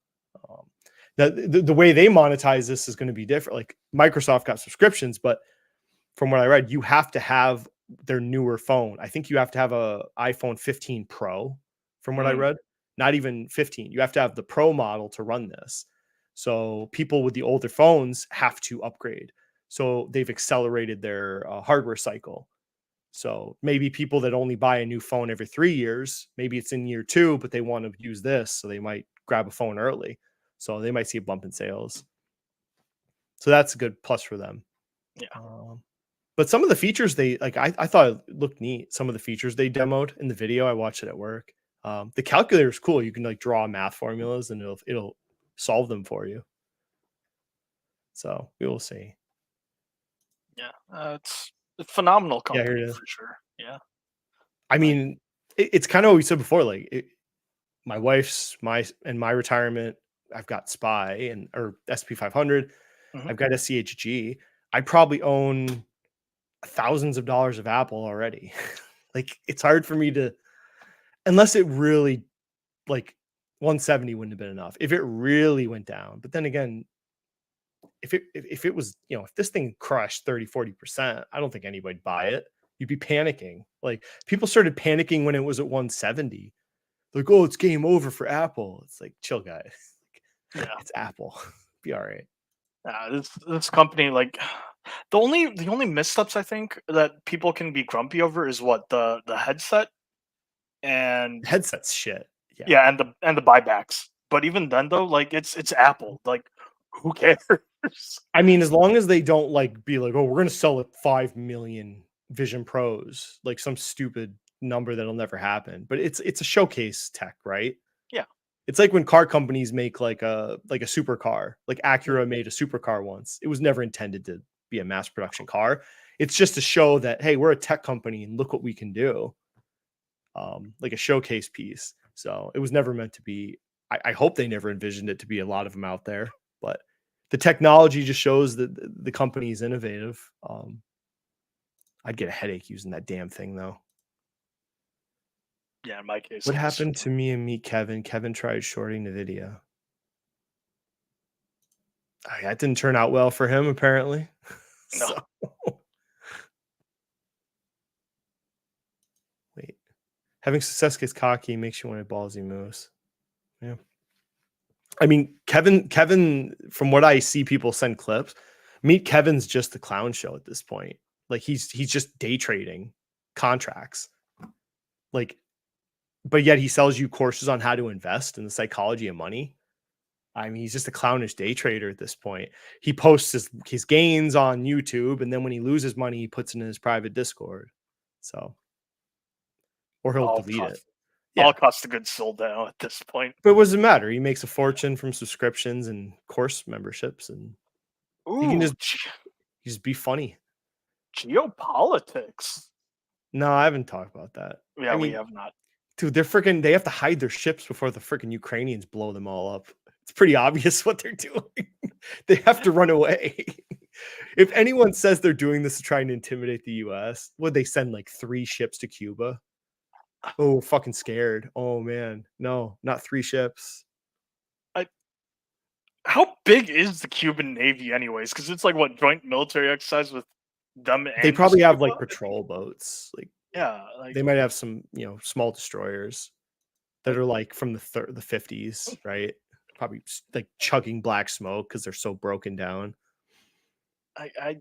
The way they monetize this is going to be different. Like Microsoft got subscriptions, but from what I read, you have to have their newer phone. I think you have to have a iPhone 15 Pro from what I read, not even 15. You have to have the Pro model to run this. So people with the older phones have to upgrade. So they've accelerated their hardware cycle. So maybe people that only buy a new phone every 3 years, maybe it's in year 2, but they want to use this. So they might grab a phone early. So they might see a bump in sales. So that's a good plus for them. Yeah. But some of the features I thought it looked neat. Some of the features they demoed in the video, I watched it at work. The calculator is cool. You can like draw math formulas and it'll solve them for you. So we will see. Yeah, it's a phenomenal Yeah, here company it is. for sure. Yeah. I mean, it's kind of what we said before. Like my wife's my retirement, I've got SPY or SP 500. I've got SCHG. I probably own thousands of dollars of Apple already. Like it's hard for me to, unless it really like 170 wouldn't have been enough if it really went down. But then again, if it was, if this thing crushed 30-40%, I don't think anybody'd buy it. You'd be panicking. Like people started panicking when it was at 170. Like, oh, it's game over for Apple. It's like, chill, guys. Yeah. It's Apple. Be all right. This company, like the only missteps I think that people can be grumpy over is what the headset and Headset's shit. yeah, and the buybacks. But even then though, like it's Apple. Like who cares? I mean, as long as they don't like be like, oh, we're gonna sell it 5 million Vision Pros, like some stupid number that'll never happen. But it's a showcase tech, right? Yeah. It's like when car companies make like a supercar. Like Acura made a supercar once. It was never intended to be a mass production car. It's just to show that, hey, we're a tech company and look what we can do. Like a showcase piece. So it was never meant to be. I hope they never envisioned it to be a lot of them out there, but the technology just shows that the company is innovative. I'd get a headache using that damn thing though. Yeah, in my case. What happened to me and Meet Kevin? Kevin tried shorting the video. That didn't turn out well for him, apparently. No. So. Wait. Having success gets cocky makes you want a ballsy moves. Yeah. I mean, Kevin, from what I see people send clips, Meet Kevin's just the clown show at this point. Like he's just day trading contracts. Like, but yet he sells you courses on how to invest in the psychology of money. I mean, he's just a clownish day trader at this point. He posts his gains on YouTube, and then when he loses money, he puts it in his private Discord. So, or he'll delete it. Yeah. All cost of goods sold now at this point. But what does it matter? He makes a fortune from subscriptions and course memberships, and he can just be funny. Geopolitics. No, I haven't talked about that. Yeah, we have not. Dude, they have to hide their ships before the freaking Ukrainians blow them all up. It's pretty obvious what they're doing. They have to run away. If anyone says they're doing this to try and intimidate the US, would they send like 3 ships to Cuba? Oh, we're fucking scared. Oh man. No, not 3 ships. How big is the Cuban Navy anyways? Because it's like what, joint military exercise with them and They probably have Cuba? like patrol boats. Like Yeah, like they might have some, small destroyers that are like from the 50s, right? Probably like chugging black smoke because they're so broken down. I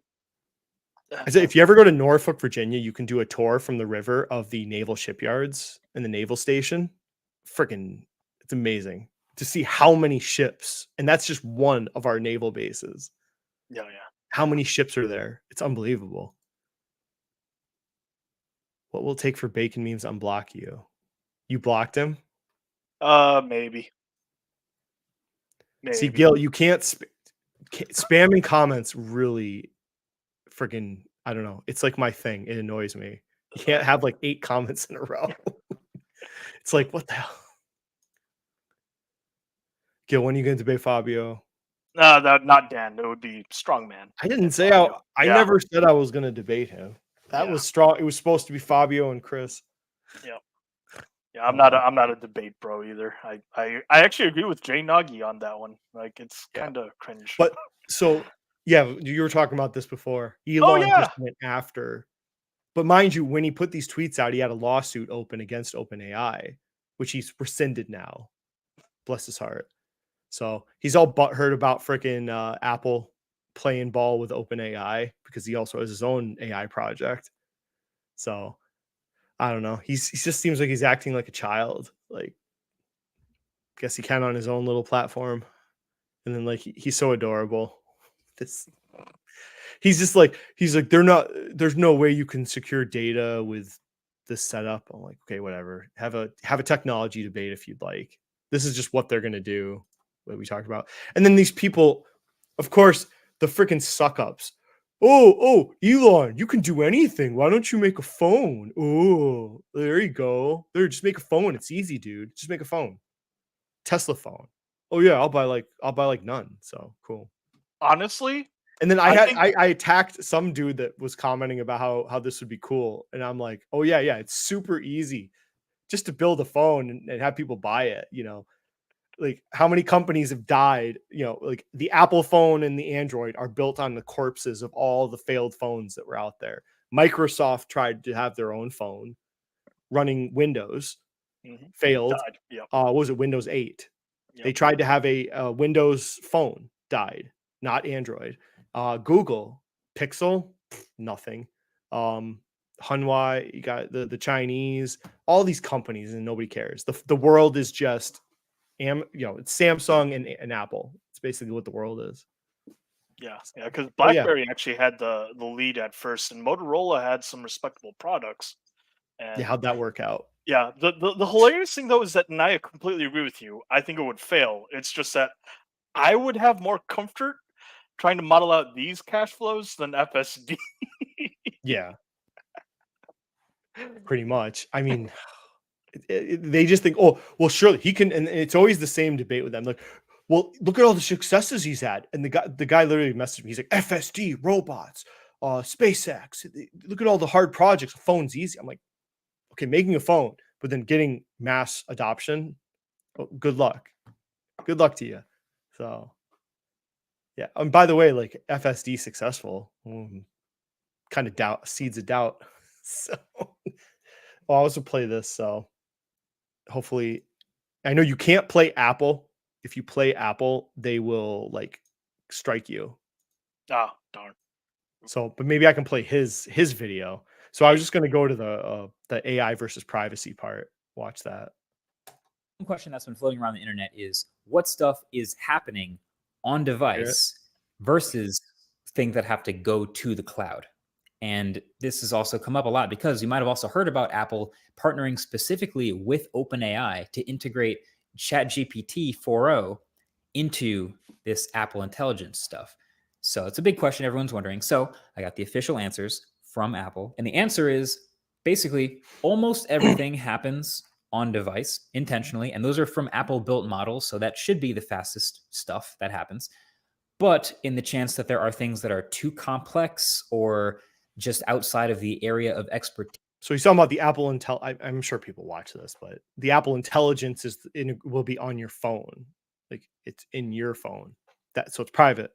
said, if you ever go to Norfolk, Virginia, you can do a tour from the river of the naval shipyards and the naval station. Freaking, it's amazing to see how many ships, and that's just one of our naval bases. Yeah. How many ships are there? It's unbelievable. What will it take for Bacon Memes to unblock you? You blocked him? Maybe. See, Maybe. Gil, you can't spamming comments really freaking, I don't know. It's like my thing. It annoys me. You can't have like 8 comments in a row. It's like, what the hell? Gil, when are you going to debate Fabio? Not Dan. It would be Strongman. I didn't and say Fabio. I Yeah. never said I was going to debate him. That Yeah. was strong. It was supposed to be Fabio and Chris. Yeah, I'm not a debate bro either. I actually agree with Jay Nagy on that one. Like, it's Yeah. kind of cringe. But so, yeah, you were talking about this before. Oh, Elon yeah. just went after. But mind you, when he put these tweets out, he had a lawsuit open against OpenAI, which he's rescinded now. Bless his heart. So he's all butthurt about freaking Apple playing ball with OpenAI because he also has his own AI project. So I don't know. He just seems like he's acting like a child. Like, guess he can on his own little platform, and then like he's so adorable. He's like there's no way you can secure data with this setup. I'm like, okay, whatever. Have a technology debate if you'd like. This is just what they're gonna do, what we talked about. And then these people, of course, the freaking suck ups. Oh, Elon, you can do anything. Why don't you make a phone? Oh, there you go. There, just make a phone. It's easy, dude. Just make a phone. Tesla phone. Oh yeah, I'll buy like none. So cool. Honestly, And then I think- I attacked some dude that was commenting about how this would be cool. And I'm like, oh yeah, it's super easy just to build a phone and have people buy it, you know. Like, how many companies have died? You know, like the Apple phone and the Android are built on the corpses of all the failed phones that were out there. Microsoft tried to have their own phone running Windows, failed. died. Yep. What was it? Windows 8. Yep. They tried to have a Windows phone, died, not Android. Google Pixel, nothing. Hanwha, you got the Chinese, all these companies, and nobody cares. The world is just it's Samsung and Apple. It's basically what the world is. Yeah, because BlackBerry actually had the lead at first, and Motorola had some respectable products. And how'd that work out? Yeah, the hilarious thing though is that, and I completely agree with you, I think it would fail. It's just that I would have more comfort trying to model out these cash flows than FSD. Yeah. Pretty much. I mean, they just think, oh, well, surely he can, and it's always the same debate with them. Like, well, look at all the successes he's had. And the guy literally messaged me. He's like, FSD, robots, SpaceX. Look at all the hard projects. A phone's easy. I'm like, okay, making a phone, but then getting mass adoption. Well, good luck. Good luck to you. So, yeah. And by the way, like FSD successful, kind of doubt, seeds of doubt. So, I'll also play this. So, hopefully, I know you can't play Apple. If you play Apple, they will like strike you. Ah, darn. So, but maybe I can play his video. So I was just going to go to the AI versus privacy part. Watch that. One question that's been floating around the internet is what stuff is happening on device versus things that have to go to the cloud. And this has also come up a lot because you might have also heard about Apple partnering specifically with OpenAI to integrate ChatGPT 4.0 into this Apple Intelligence stuff. So it's a big question everyone's wondering. So I got the official answers from Apple. And the answer is basically almost everything happens on device intentionally. And those are from Apple built models. So that should be the fastest stuff that happens. But in the chance that there are things that are too complex or just outside of the area of expertise. So he's talking about the Apple I'm sure people watch this, but the Apple Intelligence will be on your phone. Like it's in your phone. So it's private.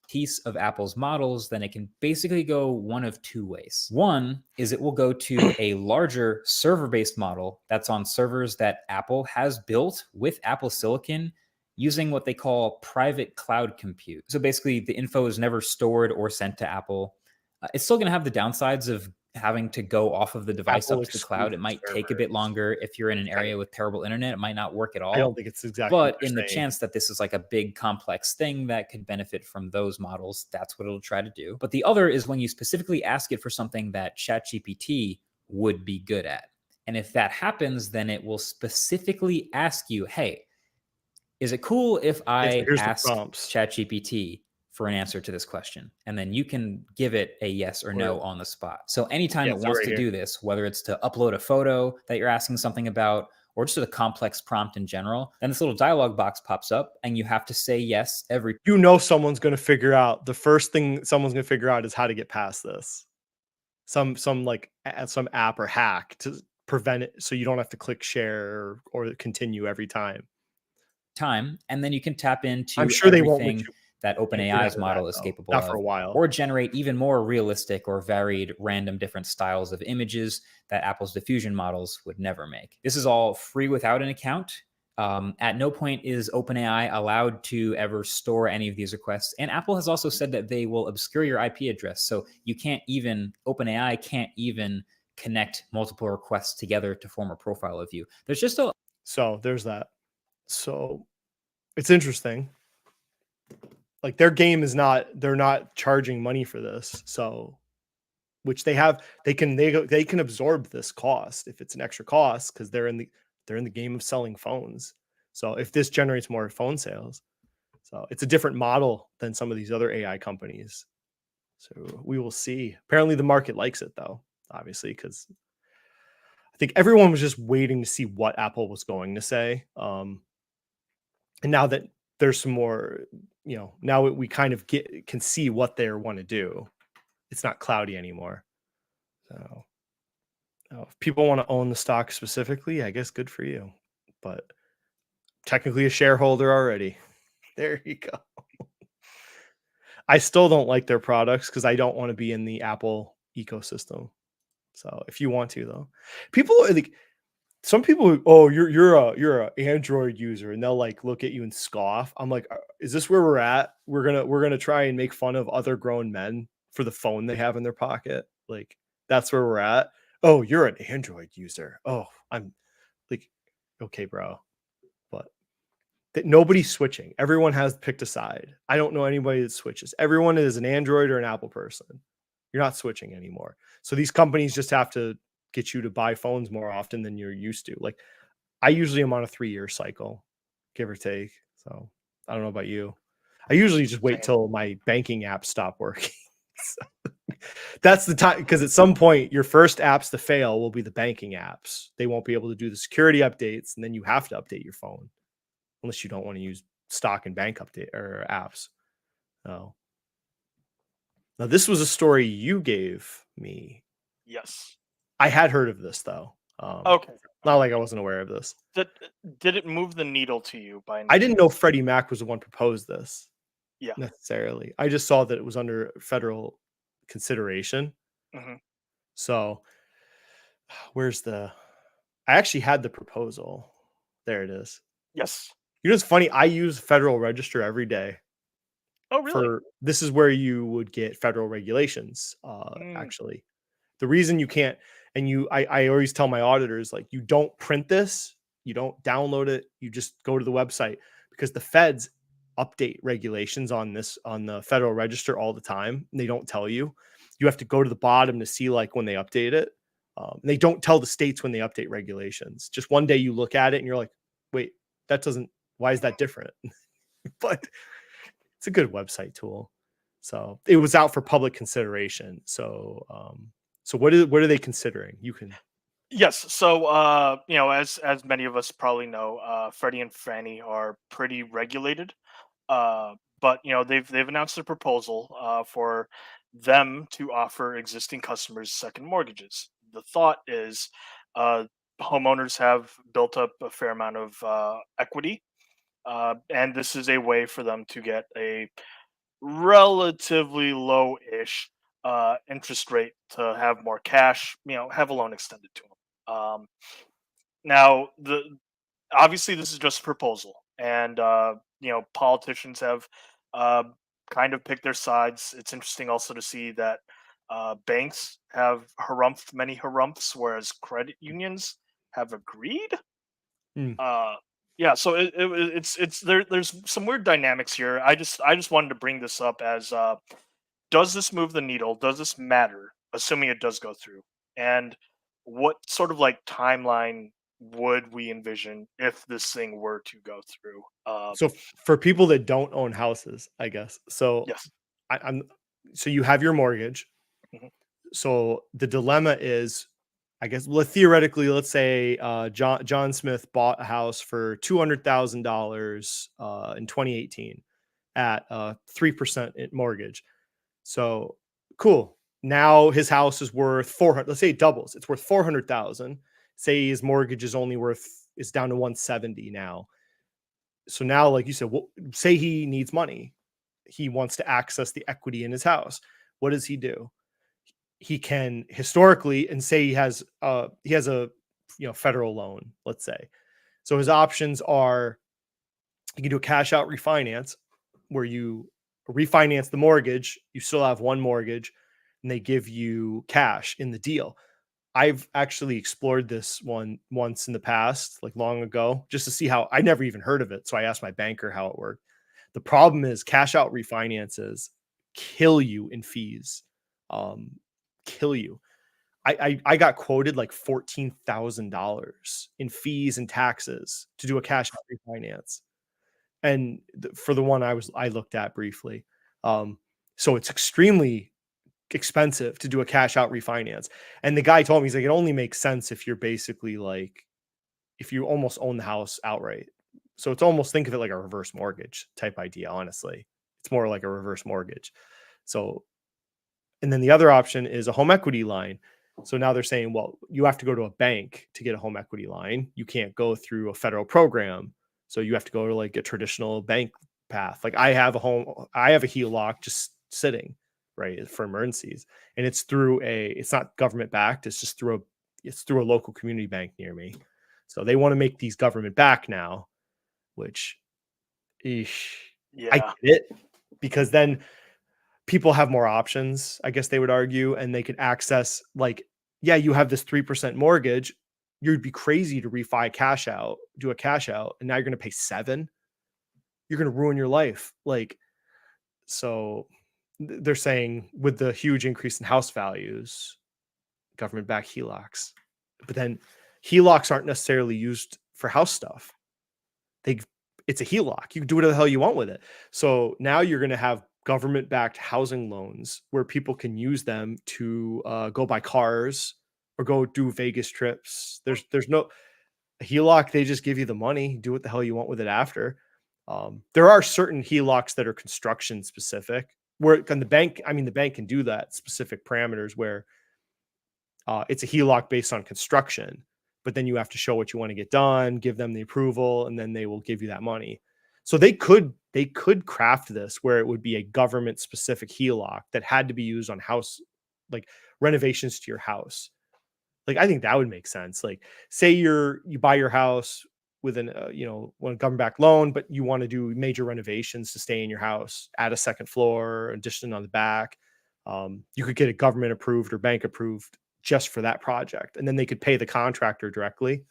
Piece of Apple's models, then it can basically go one of two ways. One is it will go to a larger server-based model that's on servers that Apple has built with Apple Silicon using what they call private cloud compute. So basically the info is never stored or sent to Apple. It's still going to have the downsides of having to go off of the device up to the cloud. It might take a bit longer if you're in an area with terrible internet. It might not work at all. I don't think it's exactly. But in the chance that this is like a big complex thing that could benefit from those models, that's what it'll try to do. But the other is when you specifically ask it for something that ChatGPT would be good at. And if that happens, then it will specifically ask you, hey, Is it cool if I Here's the ask prompts. ChatGPT for an answer to this question? And then you can give it a yes or no on the spot. So anytime Yeah, it so wants right to here. do this, whether it's to upload a photo that you're asking something about, or just a complex prompt in general, then this little dialog box pops up and you have to say yes every. You know someone's going to figure out, the first thing someone's going to figure out is how to get past this. Some app or hack to prevent it, so you don't have to click share or continue every time. time, and then you can tap I'm into sure they won't let everything you that get out OpenAI's of model that, is though. capable Not for of, a while. or generate even more realistic or varied random different styles of images that Apple's diffusion models would never make. This is all free without an account. At no point is OpenAI allowed to ever store any of these requests. And Apple has also said that they will obscure your IP address. So you can't even, OpenAI can't even connect multiple requests together to form a profile of you. There's just a. So there's that. So it's interesting. Like, their game is not, they're not charging money for this. So, which they can absorb this cost if it's an extra cost, because they're in the game of selling phones. So if this generates more phone sales, so it's a different model than some of these other AI companies. So we will see. Apparently the market likes it, though, obviously, because I think everyone was just waiting to see what Apple was going to say. And now that there's some more, now we kind of can see what they want to do. It's not cloudy anymore. So if people want to own the stock specifically, I guess good for you. But technically a shareholder already. There you go. I still don't like their products because I don't want to be in the Apple ecosystem. So if you want to, though, people are like, some people, oh, you're a Android user, and they'll like look at you and scoff. I'm like, is this where we're at? We're gonna try and make fun of other grown men for the phone they have in their pocket. Like, that's where we're at. Oh, you're an Android user. Oh, I'm like, okay, bro. But that nobody's switching. Everyone has picked a side. I don't know anybody that switches. Everyone is an Android or an Apple person. You're not switching anymore. So these companies just have to get you to buy phones more often than you're used to. Like, I usually am on a 3-year cycle, give or take. So I don't know about you. I usually just wait till my banking apps stop working. So that's the time, because at some point your first apps to fail will be the banking apps. They won't be able to do the security updates, and then you have to update your phone unless you don't want to use stock and bank update or apps. Oh. Now this was a story you gave me. Yes. I had heard of this, though. Okay. Not like I wasn't aware of this. Did it move the needle to you by any I didn't know chance? Freddie Mac was the one proposed this Yeah. necessarily. I just saw that it was under federal consideration. hmm So where's the, I actually had the proposal. There it is. Yes. You know, it's funny. I use Federal Register every day. Oh, really? This is where you would get federal regulations. Actually, the reason you can't, and I always tell my auditors, like, you don't print this, you don't download it, you just go to the website, because the feds update regulations on the Federal Register all the time. And they don't tell you. You have to go to the bottom to see, like, when they update it. They don't tell the states when they update regulations. Just one day you look at it and you're like, wait, why is that different? But it's a good website tool. So it was out for public consideration. So what are they considering? You can. Yes. So, as many of us probably know, Freddie and Fannie are pretty regulated. But they've announced a proposal for them to offer existing customers second mortgages. The thought is, homeowners have built up a fair amount of equity, and this is a way for them to get a relatively low-ish interest rate to have more cash, have a loan extended to them. Now, obviously this is just a proposal, and politicians have uh, kind of picked their sides. It's interesting also to see that banks have harumphed many harumphs, whereas credit unions have agreed. Mm. Yeah, so it's there. There's some weird dynamics here. I just wanted to bring this up as does this move the needle? Does this matter? Assuming it does go through, and what sort of like timeline would we envision if this thing were to go through? So for people that don't own houses, I guess. So Yes. I'm so you have your mortgage. Mhm. So the dilemma is, I guess, theoretically, let's say John Smith bought a house for $200,000 in 2018 at 3% mortgage. So cool. Now his house is worth 400. Let's say it doubles. It's worth 400,000. Say his mortgage is only is down to 170 now. So now, like you said, say he needs money. He wants to access the equity in his house. What does he do? He can historically, and say he has a federal loan, let's say. So his options are, you can do a cash out refinance where you refinance the mortgage, you still have one mortgage, and they give you cash in the deal. I've actually explored this one once in the past, like long ago, just to see how. I never even heard of it. So I asked my banker how it worked. The problem is cash out refinances kill you in fees. Kill you. I got quoted like $14,000 in fees and taxes to do a cash out refinance. And for the one I looked at briefly. So it's extremely expensive to do a cash out refinance. And the guy told me, he's like, it only makes sense if you're basically like, if you almost own the house outright. So it's almost, think of it like a reverse mortgage type idea. Honestly, it's more like a reverse mortgage. So, and then the other option is a home equity line. So now they're saying, well, you have to go to a bank to get a home equity line. You can't go through a federal program. So you have to go to like a traditional bank path. Like I have a HELOC just sitting, right, for emergencies. And it's it's not government backed. It's just through a local community bank near me. So they want to make these government backed now, which I Yeah. get it, because then people have more options, I guess they would argue, and they could access, like, yeah, you have this 3% mortgage. You'd be crazy to refi cash out, do a cash out, and now you're going to pay 7. You're going to ruin your life. Like, so they're saying with the huge increase in house values, government backed HELOCs, but then HELOCs aren't necessarily used for house stuff. It's a HELOC. You can do whatever the hell you want with it. So now you're going to have government-backed housing loans where people can use them to go buy cars or go do Vegas trips. There's no HELOC. They just give you the money. Do what the hell you want with it after. There are certain HELOCs that are construction specific, where the bank can do that, specific parameters where it's a HELOC based on construction, but then you have to show what you want to get done, give them the approval, and then they will give you that money. So they could craft this where it would be a government specific HELOC that had to be used on house, like renovations to your house. Like, I think that would make sense. Like, say you buy your house with one government backed loan, but you want to do major renovations to stay in your house, add a second floor, addition on the back. You could get a government approved or bank approved just for that project, and then they could pay the contractor directly.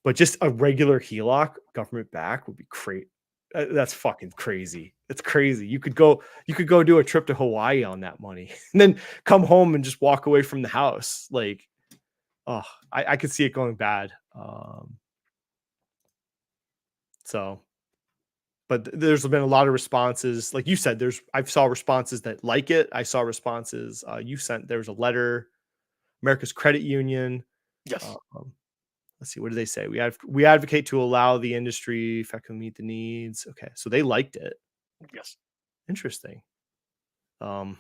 But just a regular HELOC, government back, would be great. That's fucking crazy. It's crazy. You could go do a trip to Hawaii on that money, and then come home and just walk away from the house. Like, oh, I could see it going bad. But there's been a lot of responses. Like you said, I saw responses that like it. I saw responses you sent. There was a letter, America's Credit Union. Yes. Let's see, what do they say? We advocate to allow the industry effectively meet the needs. Okay, so they liked it. Yes. Interesting. Man,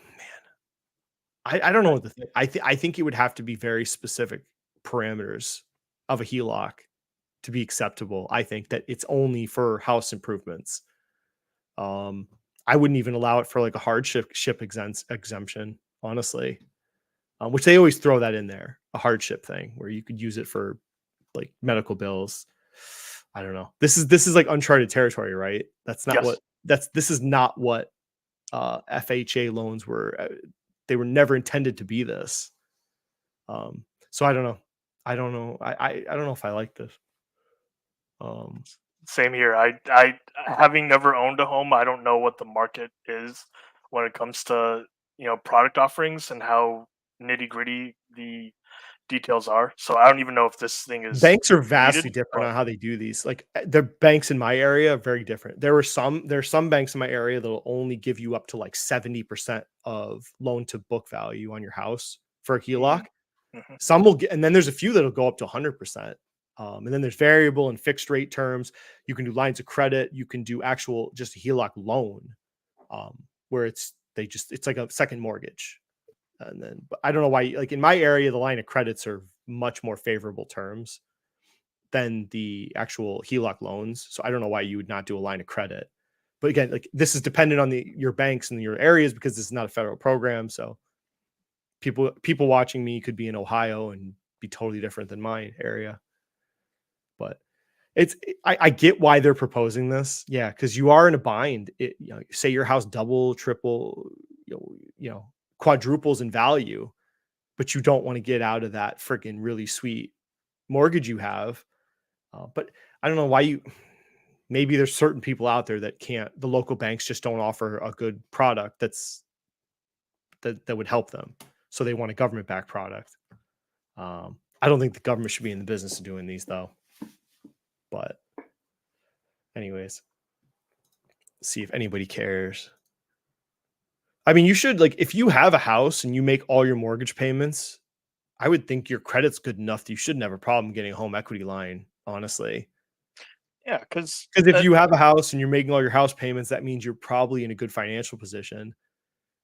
I don't know what to think. I think it would have to be very specific parameters of a HELOC to be acceptable. I think that it's only for house improvements. I wouldn't even allow it for like a hardship exemption, honestly. Which they always throw that in there, a hardship thing where you could use it for like medical bills. I don't know. This is like uncharted territory, right? That's not this is not what FHA loans were. They were never intended to be this. So I don't know. I don't know if I like this. Same here. I having never owned a home, I don't know what the market is when it comes to product offerings and how nitty gritty the details are. So I don't even know if this thing is Banks are vastly needed, different but- on how they do these. Like the banks in my area are very different. There's some banks in my area that'll only give you up to like 70% of loan to book value on your house for a HELOC. Mhm. Some will get, and then there's a few that'll go up to 100%. And then there's variable and fixed rate terms. You can do lines of credit. You can do actual just a HELOC loan, where it's like a second mortgage. And then, but I don't know why, like in my area, the line of credits are much more favorable terms than the actual HELOC loans. So I don't know why you would not do a line of credit. But again, like this is dependent on your banks and your areas because this is not a federal program. So people watching me could be in Ohio and be totally different than my area. But I get why they're proposing this. Yeah, because you are in a bind. Say your house double, triple, quadruples in value, but you don't want to get out of that freaking really sweet mortgage you have. But I don't know why maybe there's certain people out there that can't. The local banks just don't offer a good product that would help them. So they want a government-backed product. I don't think the government should be in the business of doing these though. But anyways, see if anybody cares. I mean, you should, like, if you have a house and you make all your mortgage payments, I would think your credit's good enough that you shouldn't have a problem getting a home equity line, honestly. Yeah, because If you have a house and you're making all your house payments, that means you're probably in a good financial position.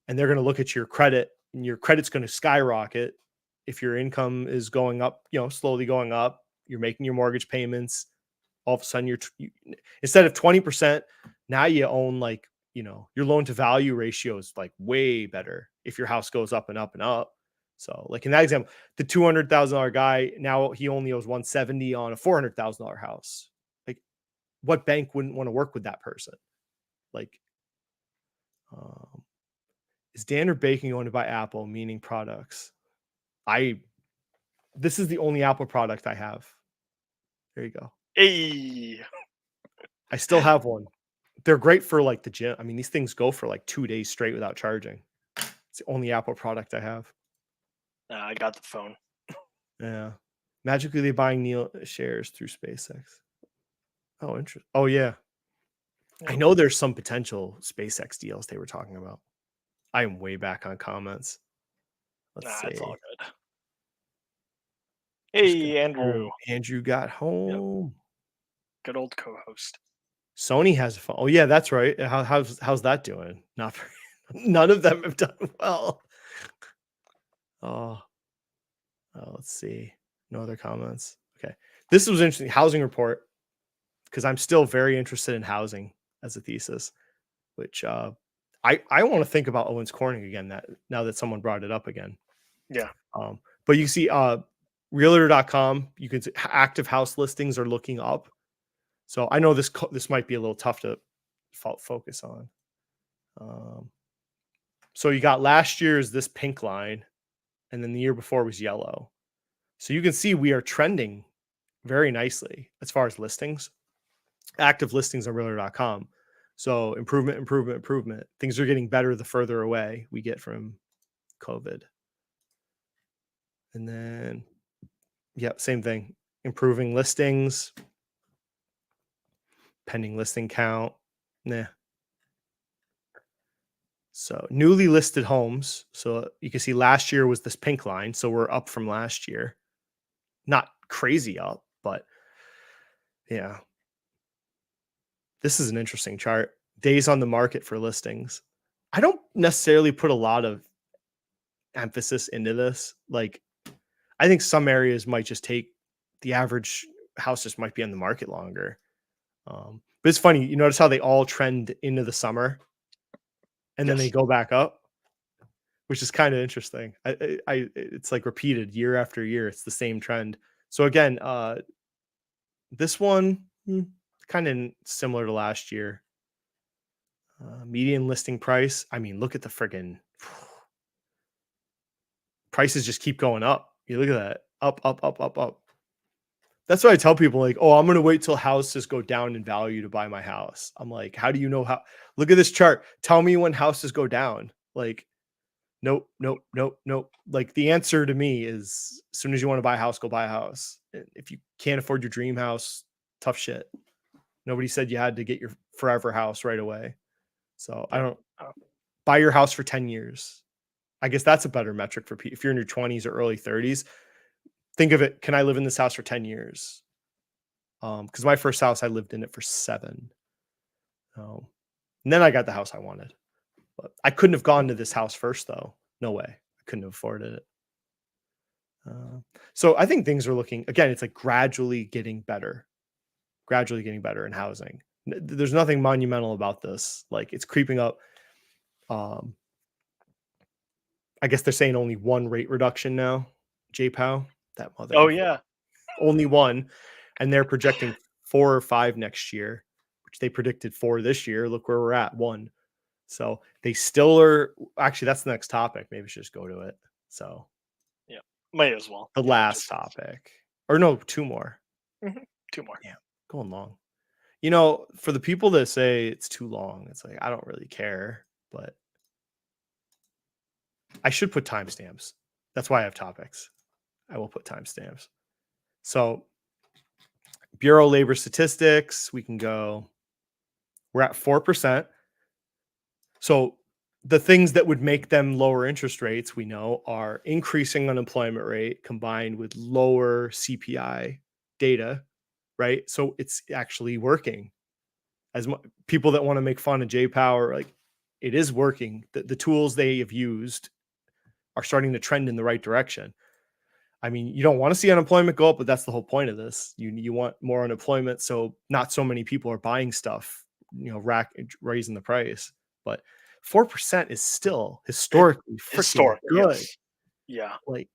And they're going to look at your credit, and your credit's going to skyrocket if your income is going up, slowly going up. You're making your mortgage payments. All of a sudden, instead of 20%, now you own like, your loan to value ratio is like way better if your house goes up and up and up. So like in that example, the $200,000 guy, now he only owes 170 on a $400,000 house. Like what bank wouldn't want to work with that person? Like, is Danner Baking owned by Apple, meaning products? This is the only Apple product I have. There you go. hey, I still have one. They're great for like the gym. I mean, these things go for like 2 days straight without charging. It's the only Apple product I have. I got the phone. Yeah. Magically, they buying Neil shares through SpaceX. Oh, interesting. Oh, yeah. I know there's some potential SpaceX deals they were talking about. I am way back on comments. Let's see. It's all good. Hey, Andrew. Andrew got home. Good old co-host. Sony has a phone. Oh, yeah, that's right. How's that doing? Not very. None of them have done well. Oh, let's see. No other comments. Okay. This was interesting. Housing report, because I'm still very interested in housing as a thesis, which I want to think about Owens Corning again now that someone brought it up again. Yeah. But you see realtor.com, you can see active house listings are looking up. So I know this might be a little tough to focus on. So you got last year's this pink line, and then the year before was yellow. So you can see we are trending very nicely as far as listings, active listings on realtor.com. So improvement. Things are getting better the further away we get from COVID. And then, same thing. Improving listings, pending listing count. Nah. So newly listed homes. So you can see last year was this pink line. So we're up from last year. Not crazy up, but yeah. This is an interesting chart. Days on the market for listings. I don't necessarily put a lot of emphasis into this. Like, I think some areas might just take the average house just might be on the market longer. But it's funny. You notice how they all trend into the summer and then they go back up, which is kind of interesting. It's like repeated year after year. It's the same trend. So again, this one kind of similar to last year. Median listing price. I mean, look at the friggin' prices just keep going up. You look at that. Up. That's why I tell people, like, oh, I'm going to wait till houses go down in value to buy my house. I'm like, how do you know how? Look at this chart. Tell me when houses go down. Like, Nope, nope, nope, nope. Like the answer to me is as soon as you want to buy a house, go buy a house. And if you can't afford your dream house, tough shit. Nobody said you had to get your forever house right away. So I Yeah. don't buy your house for 10 years. I guess that's a better metric for people. If you're in your 20s or early 30s, think of it. Can I live in this house for 10 years? Because my first house, I lived in it for 7. And then I got the house I wanted. But I couldn't have gone to this house first, though. No way. I couldn't have afforded it. So I think things are looking, again, it's like gradually getting better in housing. There's nothing monumental about this. Like it's creeping up. I guess they're saying only one rate reduction now. JPOW, that mother. Oh yeah. Only one. And they're projecting 4 or 5 next year, which they predicted 4 this year. Look where we're at, 1. So they still are. Actually, that's the next topic. Maybe we should just go to it. So Yeah. Might as well. the Yeah, last topic. Or no, 2 more. 2 more. Yeah, going long. For the people that say it's too long, it's like I don't really care, but I should put timestamps. That's why I have topics. I will put timestamps. So Bureau of Labor Statistics, we can go. We're at 4%. So the things that would make them lower interest rates, we know, are increasing unemployment rate combined with lower CPI data, right? So it's actually working. As people that want to make fun of JPOW, like it is working. The tools they have used are starting to trend in the right direction. I mean, you don't want to see unemployment go up, but that's the whole point of this. You want more unemployment, so not so many people are buying stuff, raising the price. But 4% is still historically freaking good. Yes. Yeah. Like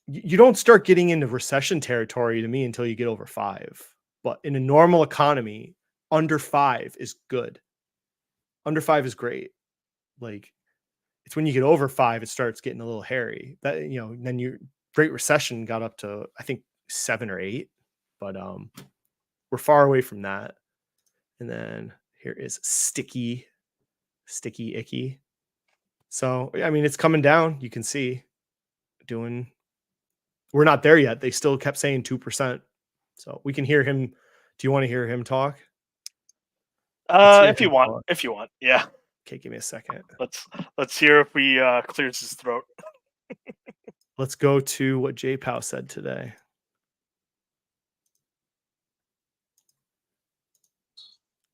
you don't start getting into recession territory to me until you get over 5. But in a normal economy, under 5 is good. Under 5 is great. Like it's when you get over 5, it starts getting a little hairy. That then your Great Recession got up to I think 7 or 8, but we're far away from that. And then here is sticky icky. So I mean, it's coming down. You can see we're not there yet. They still kept saying 2%. So we can hear him. Do you want to hear him talk? If you want. Yeah. Okay, give me a second. Let's hear if he clears his throat. Let's go to what JPOW said today.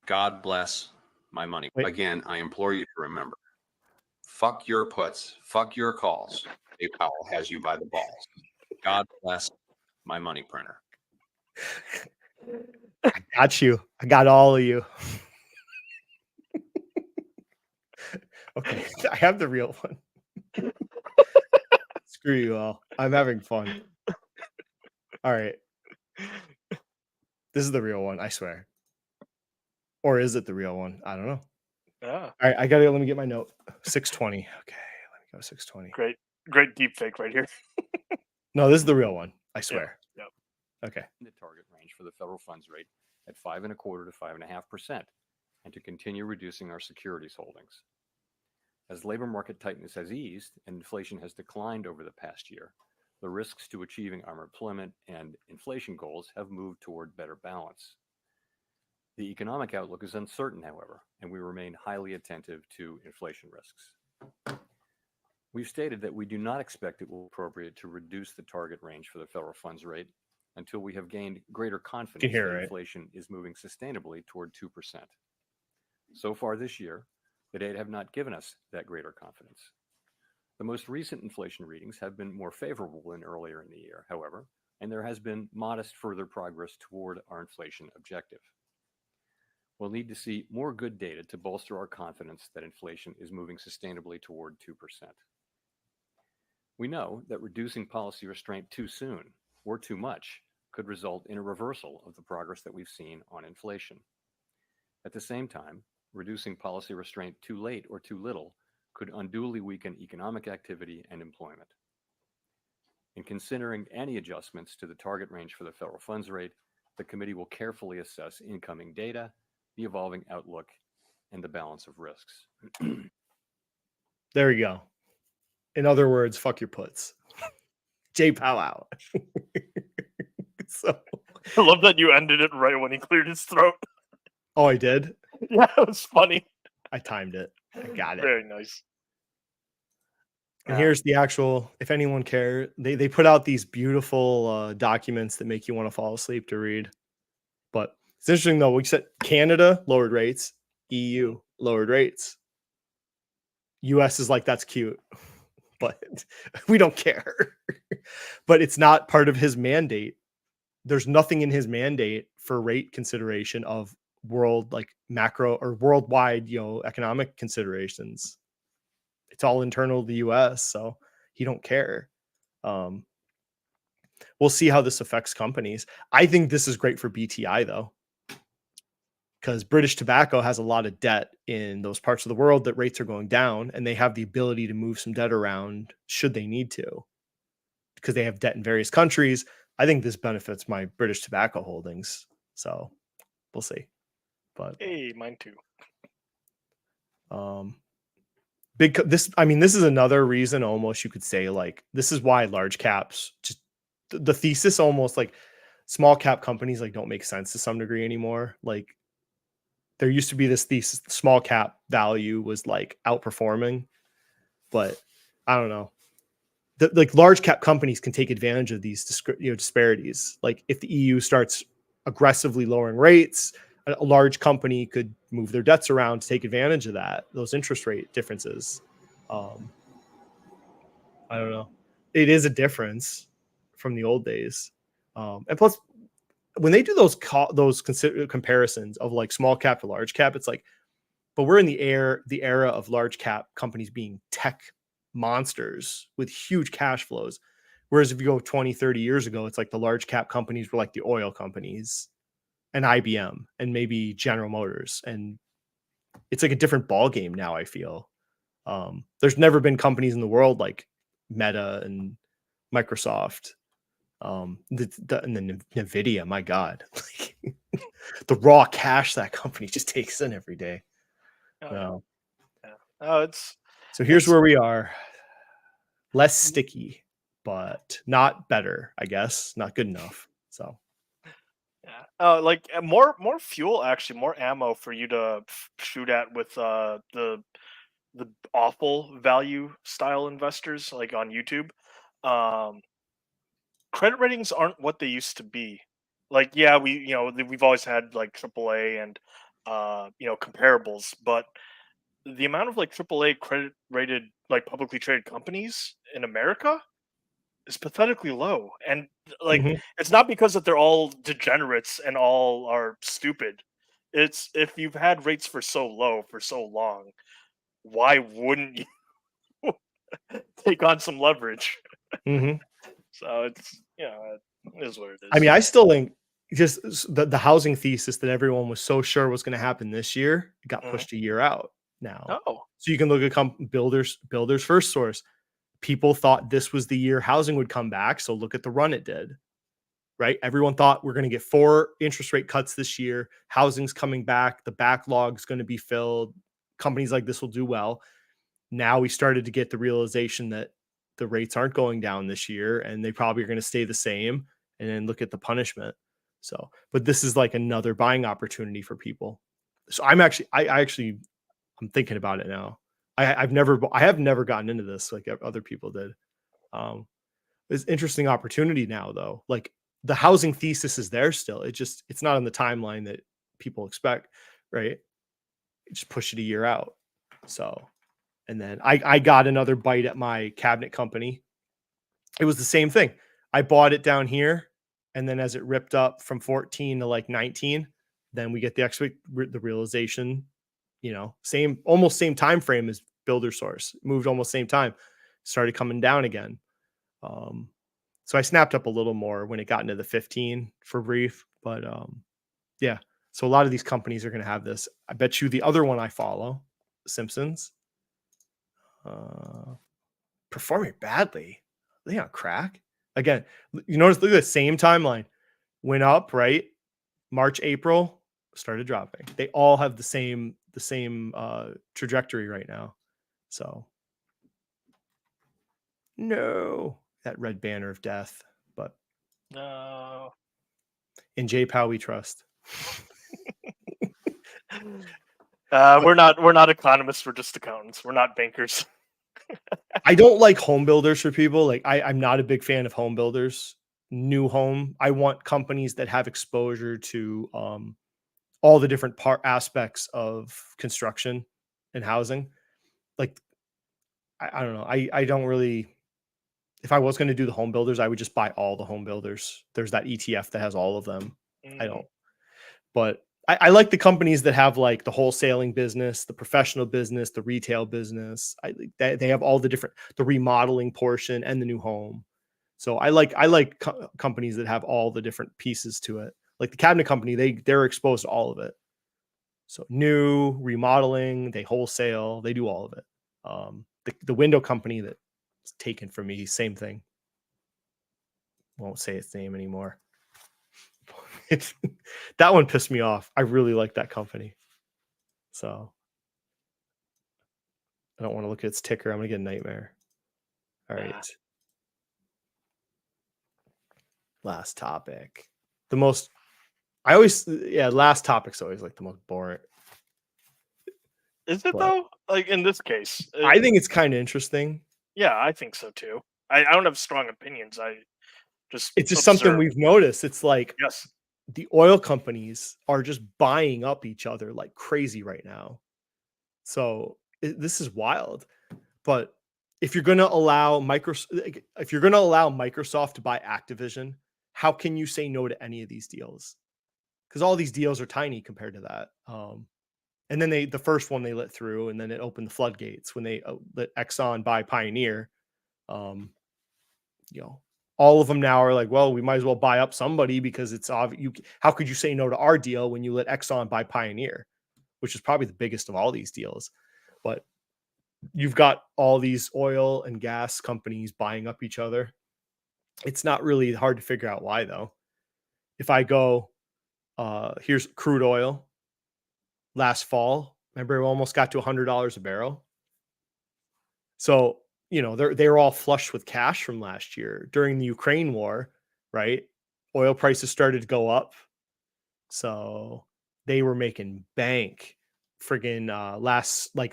God bless my money. Wait. Again, I implore you to remember, fuck your puts, fuck your calls. PayPal has you by the balls. God bless my money printer. I got you. I got all of you. Okay, I have the real one. Screw you all. I'm having fun. All right. This is the real one, I swear. Or is it the real one? I don't know. Yeah. All right, let me get my note. 620. Okay, let me go 620. Great deep fake right here. No, this is the real one. I swear. Yep. Okay. The target range for the federal funds rate at 5.25% to 5.5%, and to continue reducing our securities holdings. As labor market tightness has eased and inflation has declined over the past year, the risks to achieving our employment and inflation goals have moved toward better balance. The economic outlook is uncertain, however, and we remain highly attentive to inflation risks. We've stated that we do not expect it will be appropriate to reduce the target range for the federal funds rate until we have gained greater confidence that inflation is moving sustainably toward 2%. So far this year, the data have not given us that greater confidence. The most recent inflation readings have been more favorable than earlier in the year, however, and there has been modest further progress toward our inflation objective. We'll need to see more good data to bolster our confidence that inflation is moving sustainably toward 2%. We know that reducing policy restraint too soon or too much could result in a reversal of the progress that we've seen on inflation. At the same time, reducing policy restraint too late or too little could unduly weaken economic activity and employment. In considering any adjustments to the target range for the federal funds rate, the committee will carefully assess incoming data, the evolving outlook, and the balance of risks. There we go. In other words, fuck your puts. JPOW out. So, I love that you ended it right when he cleared his throat. oh, I did. Yeah, it was funny. I timed it. I got it. Very nice. And here's the actual, if anyone cares, they put out these beautiful documents that make you want to fall asleep to read. But it's interesting though. We said Canada lowered rates, EU lowered rates. US is like, that's cute, but we don't care. But it's not part of his mandate. There's nothing in his mandate for rate consideration of world, like macro or worldwide, economic considerations. It's all internal to the US, so he don't care. We'll see how this affects companies. I think this is great for BTI though, because British Tobacco has a lot of debt in those parts of the world that rates are going down, and they have the ability to move some debt around should they need to, because they have debt in various countries. I think this benefits my British Tobacco holdings, so we'll see. But hey, mine too. this is another reason almost you could say, like, this is why large caps, just the thesis, almost like small cap companies like don't make sense to some degree anymore. Like, there used to be this thesis, small cap value was like outperforming, but I don't know. Like large cap companies can take advantage of these disparities. Like if the EU starts aggressively lowering rates, a large company could move their debts around to take advantage of that, those interest rate differences. I don't know. It is a difference from the old days. And plus, when they do those comparisons of like small cap to large cap, it's like, but we're in the era of large cap companies being tech monsters with huge cash flows. Whereas if you go 20, 30 years ago, it's like the large cap companies were like the oil companies and IBM and maybe General Motors. And it's like a different ball game now, I feel. There's never been companies in the world like Meta and Microsoft, and then NVIDIA, my God. The raw cash that company just takes in every day. Oh, it's so here's where we are. Less sticky, but not better, I guess. Not good enough. So like more fuel, actually, more ammo for you to shoot at with the awful value style investors like on YouTube. Credit ratings aren't what they used to be. Like, yeah, we've always had like AAA and comparables, but the amount of like AAA credit rated like publicly traded companies in America is pathetically low. And like it's not because that they're all degenerates and all are stupid. It's if you've had rates for so low for so long, why wouldn't you take on some leverage? So it's it is what it is. I mean, I still think just the housing thesis that everyone was so sure was going to happen this year got pushed a year out now. Oh. So you can look at builders First Source. People thought this was the year housing would come back. So look at the run it did, right? Everyone thought we're going to get 4 interest rate cuts this year. Housing's coming back. The backlog's going to be filled. Companies like this will do well. Now we started to get the realization that the rates aren't going down this year and they probably are going to stay the same. And then look at the punishment. So, but this is like another buying opportunity for people. So I'm thinking about it now. I have never gotten into this like other people did. It's interesting opportunity now though. Like the housing thesis is there still. It's not on the timeline that people expect, right? Just push it a year out. So, and then I got another bite at my cabinet company. It was the same thing. I bought it down here, and then as it ripped up from 14 to like 19, then we get the realization, almost same time frame as Builder Source, moved almost same time, started coming down again. So I snapped up a little more when it got into the 15 for brief, but yeah. So a lot of these companies are going to have this. I bet you the other one I follow, Simpsons, performing badly. Are they on crack? Again, you notice, look at the same timeline. Went up, right? March, April, started dropping. They all have the same trajectory right now. So No, that red banner of death. But No. in JPOW we trust. We're not economists. We're just accountants. We're not bankers. I don't like home builders for people. Like I'm not a big fan of home builders. New home. I want companies that have exposure to all the different aspects of construction and housing. Like I don't know. I don't really. If I was going to do the home builders, I would just buy all the home builders. There's that ETF that has all of them. I don't. But I like the companies that have like the wholesaling business, the professional business, the retail business. They have all the different, the remodeling portion and the new home. So I like companies that have all the different pieces to it. Like the cabinet company, they're exposed to all of it. So new remodeling, they wholesale, they do all of it. The window company that's taken from me, same thing. Won't say its name anymore. That one pissed me off. I really like that company. So I don't want to look at its ticker. I'm going to get a nightmare. All right. Last topic. Last topic's always like the most boring. Is it though? Like in this case, I think it's kind of interesting. Yeah, I think so too. I don't have strong opinions. It's just something we've noticed. It's like yes, the oil companies are just buying up each other like crazy right now. So this is wild. But if you're going to allow Microsoft to buy Activision, how can you say no to any of these deals? Because all these deals are tiny compared to that. And then the first one they let through, and then it opened the floodgates when they let Exxon buy Pioneer. All of them now are like, well, we might as well buy up somebody because it's obvious. How could you say no to our deal when you let Exxon buy Pioneer, which is probably the biggest of all these deals? But you've got all these oil and gas companies buying up each other. It's not really hard to figure out why, though. If I go, here's crude oil. Last fall, remember, it almost got to $100 a barrel. So, they were all flush with cash from last year during the Ukraine war, right? Oil prices started to go up. So they were making bank friggin'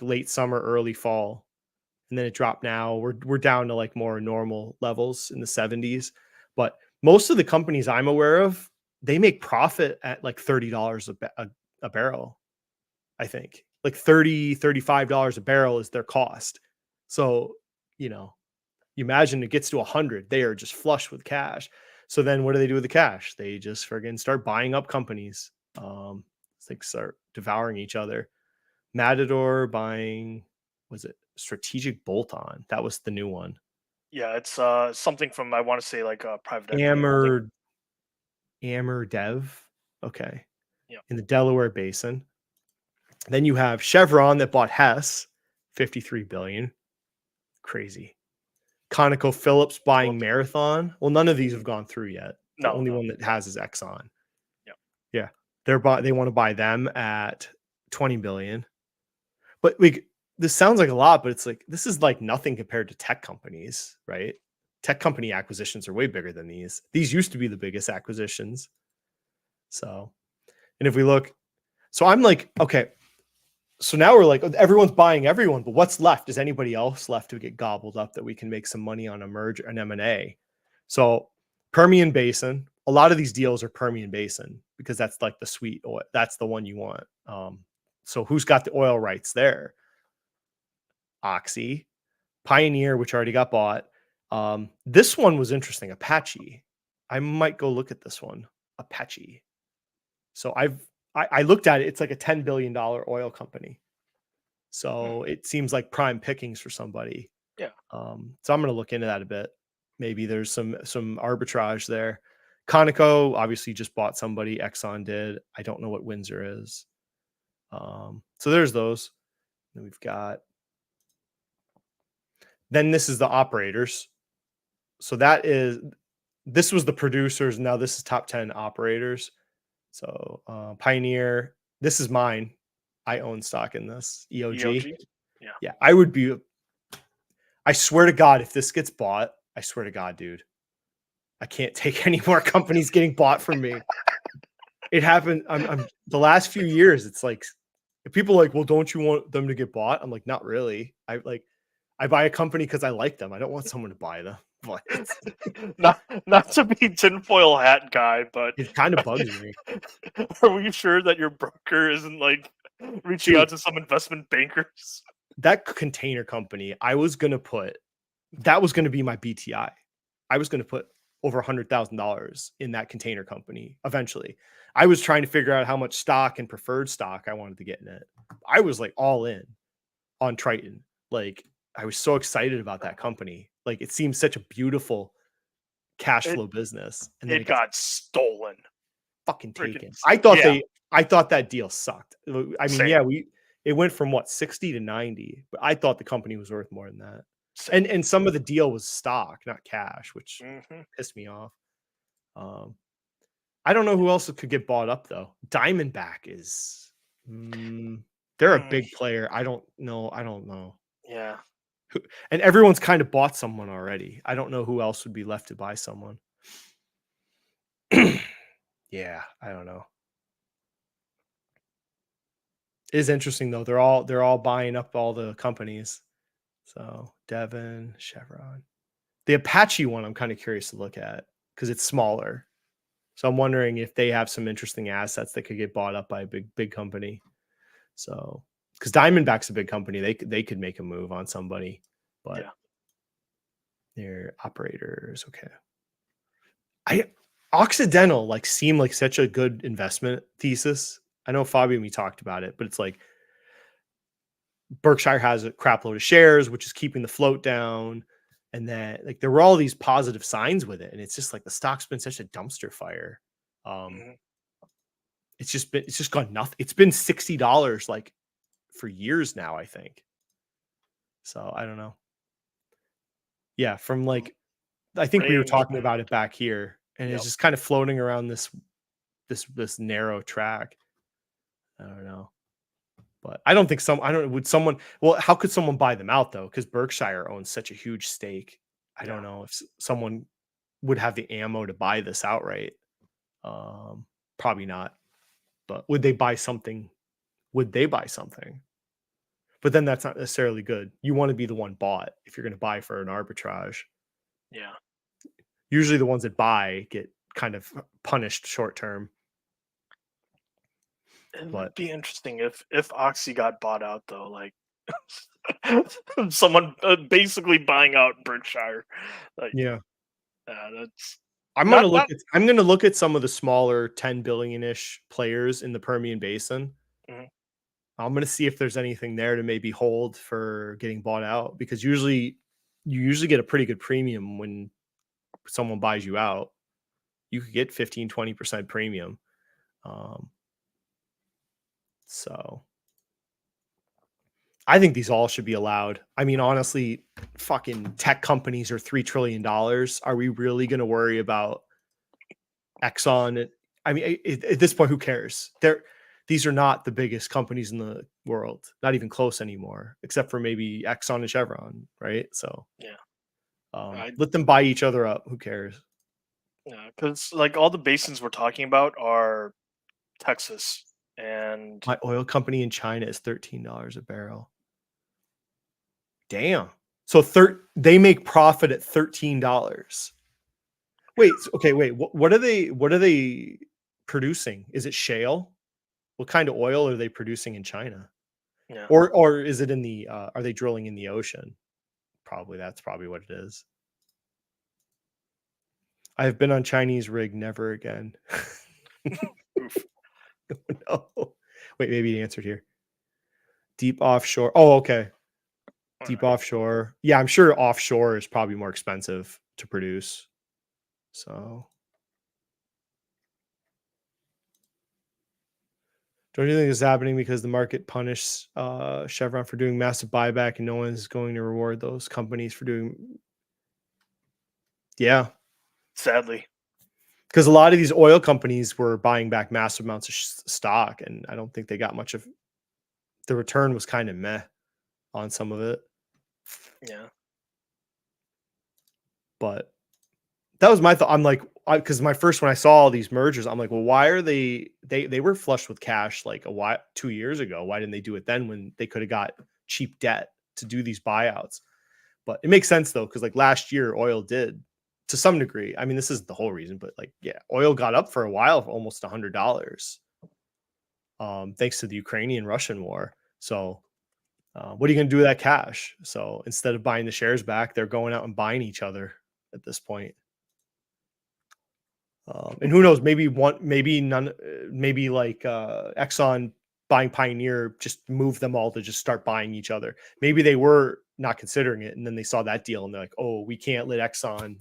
late summer, early fall. And then it dropped now. We're down to like more normal levels in the 70s. But most of the companies I'm aware of, they make profit at like $30 a barrel. I think like $35 a barrel is their cost. So, you imagine it gets to 100, they are just flush with cash. So then what do they do with the cash? They just friggin' start buying up companies. Start devouring each other. Matador buying, was it Strategic Bolt-On? That was the new one. Yeah, it's something from, I want to say like private equity. Amber Dev. Okay. Yeah. In the Delaware Basin. Then you have Chevron that bought Hess, $53 billion. Crazy. ConocoPhillips buying Marathon. Well, none of these have gone through yet. The only one that has is Exxon. Yeah. They want to buy them at $20 billion. But this sounds like a lot, but it's like, this is like nothing compared to tech companies, right? Tech company acquisitions are way bigger than these. These used to be the biggest acquisitions. So, and if we look, so I'm like, okay, so now we're like, everyone's buying everyone, but what's left? Is anybody else left to get gobbled up that we can make some money on a merger, an M&A? So Permian Basin, a lot of these deals are Permian Basin because that's like the sweet oil. That's the one you want. So who's got the oil rights there? Oxy, Pioneer, which already got bought. This one was interesting. Apache. I might go look at this one. Apache. So I looked at it. It's like a $10 billion oil company. So it seems like prime pickings for somebody. Yeah. So I'm going to look into that a bit. Maybe there's some arbitrage there. Conoco obviously just bought somebody. Exxon did. I don't know what Windsor is. So there's those. Then we've got. Then this is the operators. So this was the producers. Now this is top 10 operators. So Pioneer, this is mine. I own stock in this. EOG. Yeah. Yeah. I would be I swear to God, if this gets bought, I swear to God, dude, I can't take any more companies getting bought from me. It happened. I'm the last few years. It's like people are like, well, don't you want them to get bought? I'm like, not really. I buy a company because I like them. I don't want someone to buy them. But not to be tinfoil hat guy, but it kind of bugs me. are we sure that your broker isn't like reaching out to some investment bankers? That container company, that was going to be my BTI. I was going to put over $100,000 in that container company eventually. I was trying to figure out how much stock and preferred stock I wanted to get in it. I was like all in on Triton. Like I was so excited about that company. Like it seemed such a beautiful cash flow business. And then it got stolen. Fucking taken. I thought that deal sucked. I mean, Same. yeah, it went from what 60 to 90, but I thought the company was worth more than that. Same. And some of the deal was stock, not cash, which pissed me off. I don't know who else could get bought up though. Diamondback is they're a big player. I don't know. Yeah. And everyone's kind of bought someone already. I don't know who else would be left to buy someone. Yeah, I don't know. It is interesting though. They're all buying up all the companies. So Devon, Chevron. The Apache one I'm kind of curious to look at because it's smaller. So I'm wondering if they have some interesting assets that could get bought up by a big company. So because Diamondback's a big company, they could make a move on somebody, but they're operators. Okay. Occidental like seemed like such a good investment thesis. I know Fabio and me talked about it, but it's like Berkshire has a crap load of shares, which is keeping the float down. And then like there were all these positive signs with it. And it's just like the stock's been such a dumpster fire. It's just gone nothing. It's been $60 like for years now, I think. So I don't know. Yeah, from like I think we were talking about it back here, and it's just kind of floating around this narrow track. I don't know. But I don't think how could someone buy them out though? Because Berkshire owns such a huge stake. I don't know if someone would have the ammo to buy this outright. Probably not. But would they buy something? But then that's not necessarily good. You want to be the one bought if you're going to buy for an arbitrage. Yeah. Usually the ones that buy get kind of punished short term. It would be interesting if Oxy got bought out though, like someone basically buying out Berkshire. Like, that's. I'm gonna look at some of the smaller 10 billion-ish players in the Permian Basin. I'm gonna see if there's anything there to maybe hold for getting bought out because you usually get a pretty good premium when someone buys you out. You could get 15-20% premium. So I think these all should be allowed. I mean, honestly, fucking tech companies are $3 trillion. Are we really going to worry about Exxon? I mean, at this point, who cares? These are not the biggest companies in the world, not even close anymore, except for maybe Exxon and Chevron, right? So let them buy each other up. Who cares? Yeah, because like all the basins we're talking about are Texas. And my oil company in China is $13 a barrel. Damn. So they make profit at $13. Wait, okay, wait. What are they producing? Is it shale? What kind of oil are they producing in China? Yeah. Or is it in the are they drilling in the ocean? That's probably what it is. I've been on Chinese rig, never again. No. Wait, maybe he answered here. Deep offshore. Oh, okay. Deep offshore. Yeah, I'm sure offshore is probably more expensive to produce. So don't you think it's happening because the market punished Chevron for doing massive buyback and no one's going to reward those companies for doing? Yeah. Sadly. Because a lot of these oil companies were buying back massive amounts of stock, and I don't think they got much of the return was kind of meh on some of it. Yeah. But that was my thought. I'm like, because my first, when I saw all these mergers, I'm like, well, why are they were flush with cash like 2 years ago? Why didn't they do it then when they could have got cheap debt to do these buyouts? But it makes sense though, because like last year, oil did to some degree. I mean, this isn't the whole reason, but like, yeah, oil got up for a while for almost $100, thanks to the Ukrainian-Russian war. So what are you going to do with that cash? So instead of buying the shares back, they're going out and buying each other at this point. And who knows, maybe like Exxon buying Pioneer just moved them all to just start buying each other. Maybe they were not considering it, and then they saw that deal and they're like, oh, we can't let Exxon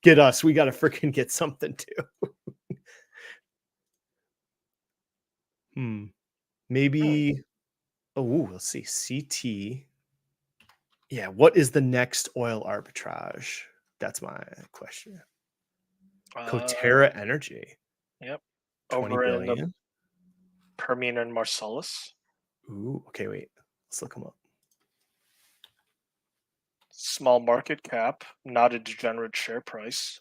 get us. We got to freaking get something too. Maybe, let's see, CT. Yeah, what is the next oil arbitrage? That's my question. Coterra Energy. Yep. 20 Over billion. in the Permian and Marcellus. Ooh, okay, wait. Let's look them up. Small market cap, not a degenerate share price.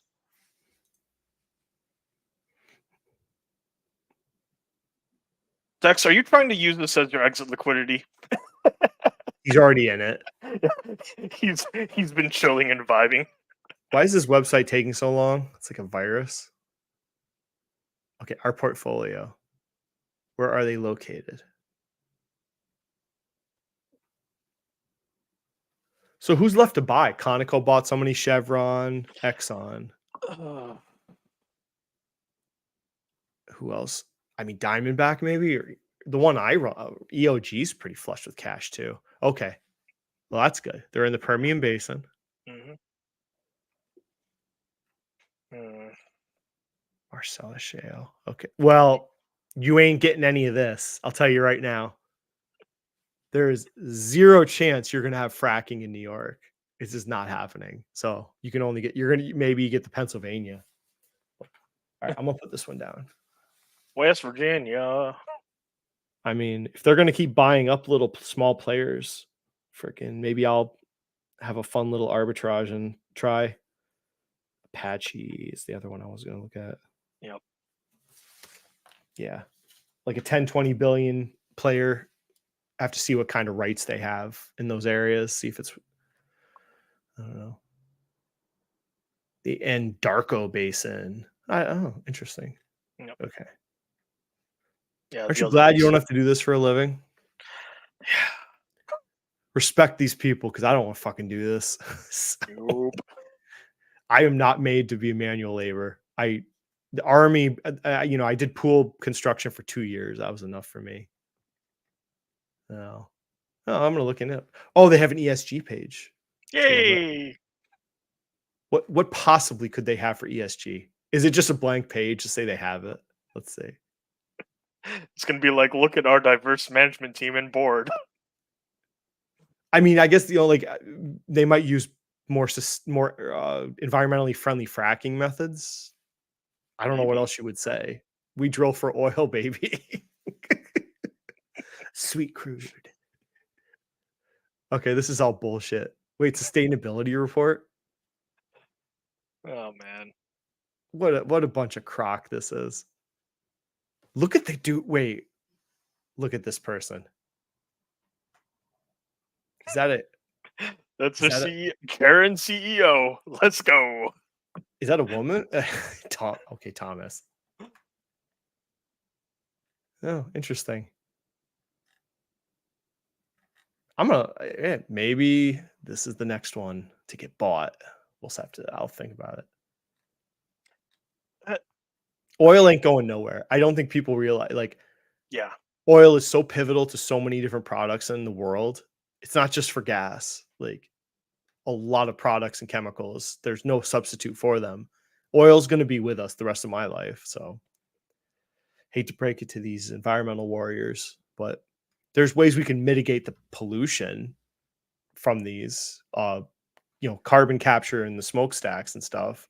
Dex, are you trying to use this as your exit liquidity? He's already in it. he's been chilling and vibing. Why is this website taking so long? It's like a virus. Okay, our portfolio. Where are they located? So who's left to buy? Conoco bought so many, Chevron, Exxon. Who else? I mean, Diamondback maybe, or the one I run. EOG's pretty flush with cash too. Okay, well that's good. They're in the Permian Basin. Marcellus Shale. Okay, well, you ain't getting any of this. I'll tell you right now. There is zero chance you're going to have fracking in New York. It's just not happening. So you can only get, you're going to maybe get the Pennsylvania. All right, I'm going to put this one down. West Virginia. I mean, if they're going to keep buying up little small players, freaking maybe I'll have a fun little arbitrage and try. Apache is the other one I was going to look at. Yep. Yeah. Like a 10, 20 billion player. I have to see what kind of rights they have in those areas. See if it's, I don't know. The Anadarko Basin. Interesting. Yep. Okay. Yeah. Aren't you glad you don't have to do this for a living? Yeah. Respect these people because I don't want to fucking do this. Nope. I am not made to be a manual labor. The Army, I did pool construction for 2 years. That was enough for me. No. Oh, I'm gonna look in it. Oh, they have an ESG page. Yay! What possibly could they have for ESG? Is it just a blank page to say they have it? Let's see. It's gonna be like, look at our diverse management team and board. I mean, I guess they might use more environmentally friendly fracking methods. I don't know what else you would say. We drill for oil, baby. Sweet crude. Okay, this is all bullshit. Wait, sustainability report? Oh man. What a bunch of crock this is. Look at wait. Look at this person. Is that it? That's Karen CEO. Let's go. Is that a woman? Okay, Thomas. Oh, interesting. Maybe this is the next one to get bought. I'll think about it. Oil ain't going nowhere. I don't think people realize, yeah, oil is so pivotal to so many different products in the world. It's not just for gas. Like a lot of products and chemicals, there's no substitute for them. Oil's going to be with us the rest of my life. So hate to break it to these environmental warriors, but there's ways we can mitigate the pollution from these, carbon capture and the smokestacks and stuff.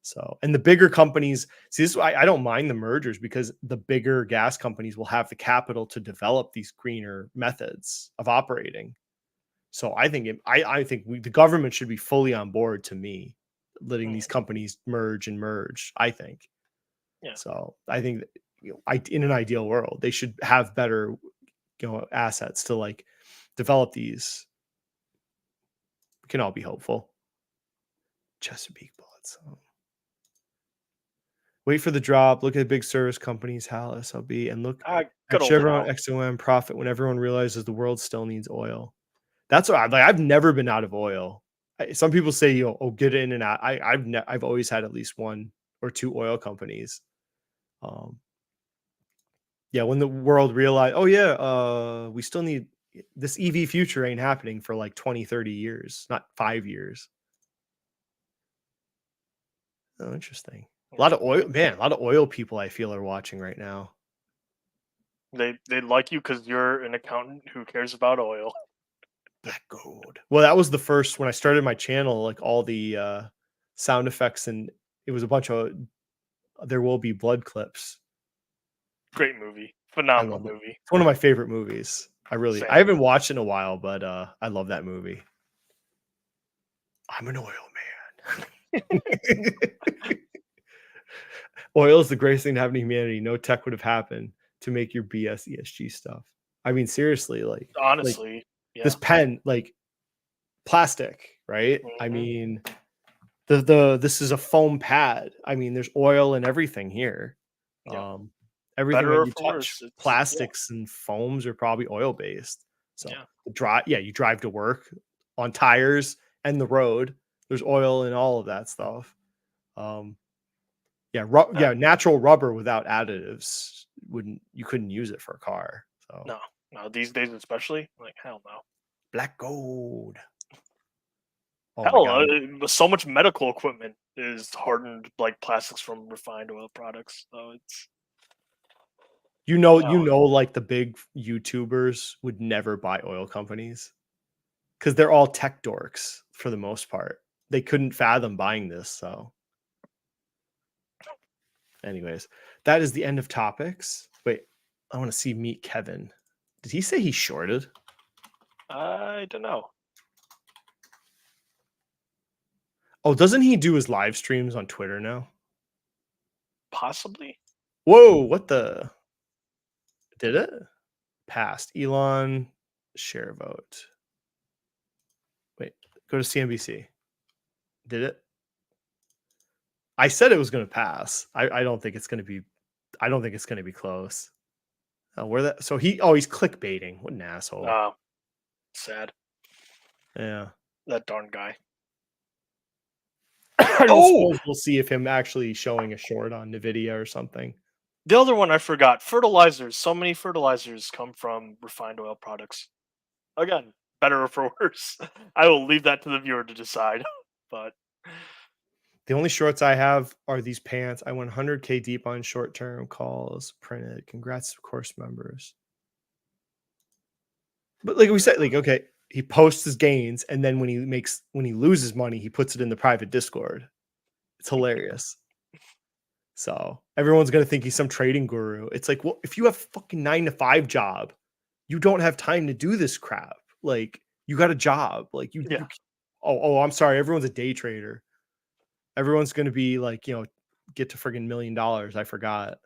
So, and the bigger companies, see, this I don't mind the mergers because the bigger gas companies will have the capital to develop these greener methods of operating. So I think I think the government should be fully on board, to me, letting these companies merge. I think. Yeah. So I think that, in an ideal world, they should have better, assets to like develop these. We can all be hopeful. Chesapeake bullets. Wait for the drop. Look at big service companies, HAL, SLB, and look Good at old Chevron, HAL. XOM profit when everyone realizes the world still needs oil. That's what I've never been out of oil. Some people say, get in and out. I've always had at least one or two oil companies. Yeah, when the world realized, we still need this EV future ain't happening for like 20, 30 years, not 5 years. Oh, interesting. A lot of oil people I feel are watching right now. They like you because you're an accountant who cares about oil. Black gold. Well, that was the first, when I started my channel, like all the sound effects, and it was a bunch of There Will Be Blood clips. Great movie. I Phenomenal love it. movie. It's one of my favorite movies. I Same. haven't watched it in a while, but I love that movie. I'm an oil man. Oil is the greatest thing to happen to humanity. No tech would have happened to make your BS ESG stuff. I mean, seriously, Honestly, this pen, like plastic, right? I Mhm. mean, this is a foam pad. I mean, there's oil and everything here. Yeah. Everything Better that or you for touch, worse, it's- plastics and foams are probably oil based. So Yeah. you drive to work on tires and the road. There's oil in all of that stuff. Natural rubber without additives you couldn't use it for a car. So No, these days especially, like hell no. black gold. Oh my Hell, God. so much medical equipment is hardened like plastics from refined oil products. So it's like the big YouTubers would never buy oil companies because they're all tech dorks for the most part. They couldn't fathom buying this. So anyways, that is the end of topics. Wait, I want to meet Kevin. Did he say he shorted? I don't know. Oh, doesn't he do his live streams on Twitter now? Possibly. Whoa, what the? Did it? Passed. Elon, share vote. Wait, go to CNBC. Did it? I said it was going to pass. I don't think it's going to be. I don't think it's going to be close. So he's clickbaiting. What an asshole. Sad. Yeah. That darn guy. I don't suppose we'll see if him actually showing a short on NVIDIA or something. The other one I forgot, fertilizers. So many fertilizers come from refined oil products. Again, better or for worse. I will leave that to the viewer to decide. But the only shorts I have are these pants. I went 100K deep on short-term calls printed. Congrats to course members. But like we said, okay, he posts his gains, and then when he loses money, he puts it in the private Discord. It's hilarious. So everyone's gonna think he's some trading guru. It's like, well, if you have a fucking 9-to-5 job, you don't have time to do this crap. Like, you got a job. Like you I'm sorry, everyone's a day trader. Everyone's gonna be like, get to friggin' $1 million. I forgot.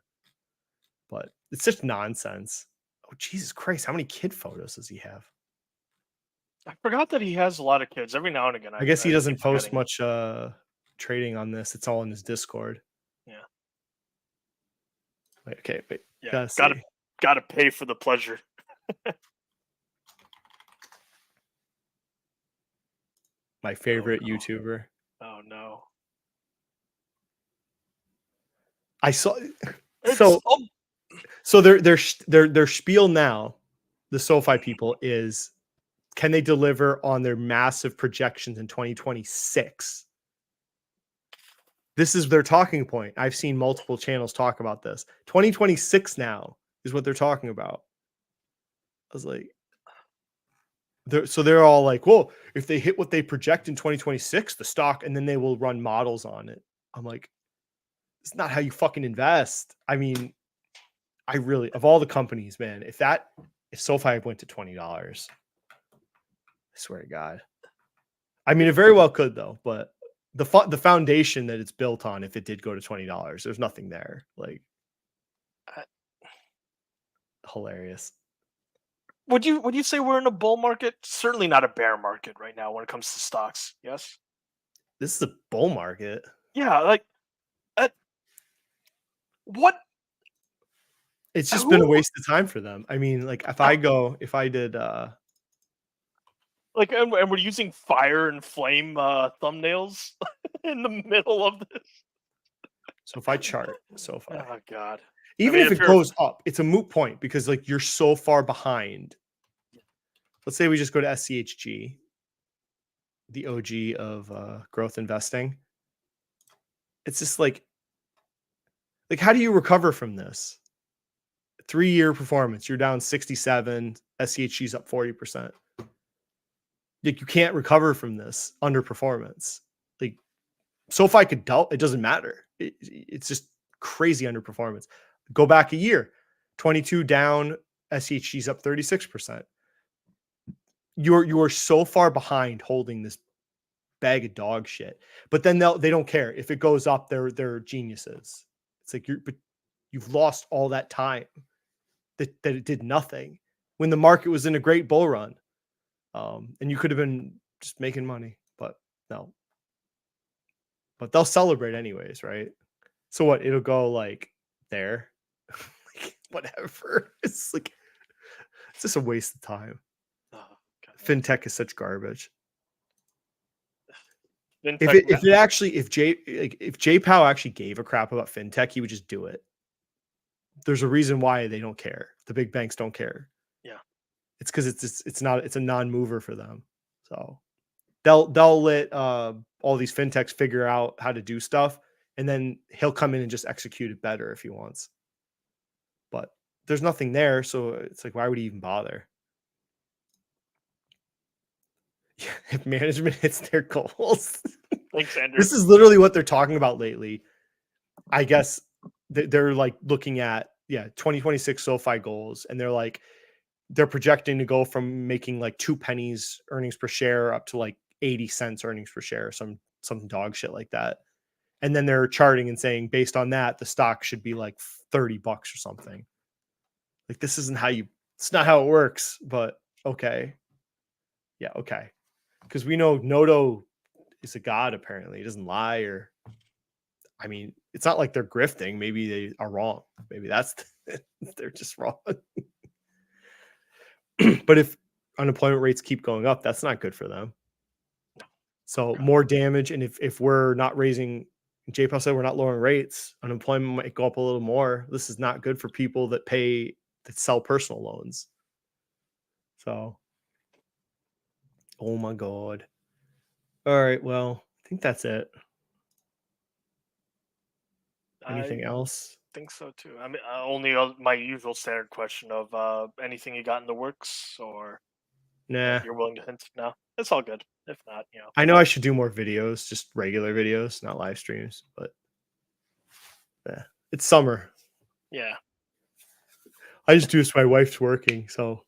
But it's just nonsense. Oh, Jesus Christ, how many kid photos does he have? I forgot that he has a lot of kids. Every now and again, I guess he doesn't keep post forgetting. much trading on this. It's all in his Discord. Yeah. Wait. Yeah. Gotta pay for the pleasure. My favorite YouTuber. Oh no. I saw so their spiel now, the SoFi people, is can they deliver on their massive projections in 2026? This is their talking point. I've seen multiple channels talk about this. 2026 now is what they're talking about. I was like, they're all like, well, if they hit what they project in 2026, the stock, and then they will run models on it. I'm like, it's not how you fucking invest. I mean, I really, of all the companies, man, if SoFi went to $20, swear to God. I mean, it very well could though, but the foundation that it's built on, if it did go to $20, there's nothing there. Like, hilarious. Would you say we're in a bull market? Certainly not a bear market right now when it comes to stocks. Yes. This is a bull market. Yeah, like what? It's just been a Who- waste of time for them. I mean, like if I did Like, and we're using fire and flame thumbnails in the middle of this. so if I chart SoFi, Oh God. even mean, if if it you're- goes up, it's a moot point because like you're so far behind. Let's say we just go to SCHG, the OG of growth investing. It's just like how do you recover from this? 3-year performance, you're down 67, SCHG's up 40%. Like you can't recover from this underperformance. Like SoFi could double, it doesn't matter. It's just crazy underperformance. Go back a year, 22 down, SCHG's up 36%. You are so far behind holding this bag of dog shit. But then they don't care if it goes up. They're geniuses. It's like you've lost all that time that it did nothing when the market was in a great bull run, and you could have been just making money. But no. But they'll celebrate anyways, right? So what? It'll go like there, like, whatever. It's like it's just a waste of time. Oh, God. Fintech is such garbage. Fintech If JPOW actually gave a crap about fintech, he would just do it. There's a reason why they don't care. The big banks don't care. Yeah, it's because it's a non-mover for them. So they'll let all these fintechs figure out how to do stuff, and then he'll come in and just execute it better if he wants. But there's nothing there, so it's like, why would he even bother? If management hits their goals. thanks, Andrew. This is literally what they're talking about lately. I guess they're like looking at 2026 SoFi goals, and they're projecting to go from making like 2 pennies earnings per share up to like 80 cents earnings per share, some dog shit like that. And then they're charting and saying based on that the stock should be like $30 or something. Like this isn't it's not how it works, but okay. Yeah, okay. Because we know Noto is a god, apparently. He doesn't lie, or I mean, it's not like they're grifting. Maybe they are wrong. Maybe they're just wrong. But if unemployment rates keep going up, that's not good for them. So more damage. And if we're not raising, JPOW said we're not lowering rates, unemployment might go up a little more. This is not good for people that sell personal loans. So, oh my God. All right. Well, I think that's it. Anything else? I think so too. I mean, only my usual standard question of anything you got in the works, or Nah. if you're willing to hint. No, it's all good. If not, I know I should do more videos, just regular videos, not live streams, but yeah, it's summer. Yeah. I just do this. My wife's working, so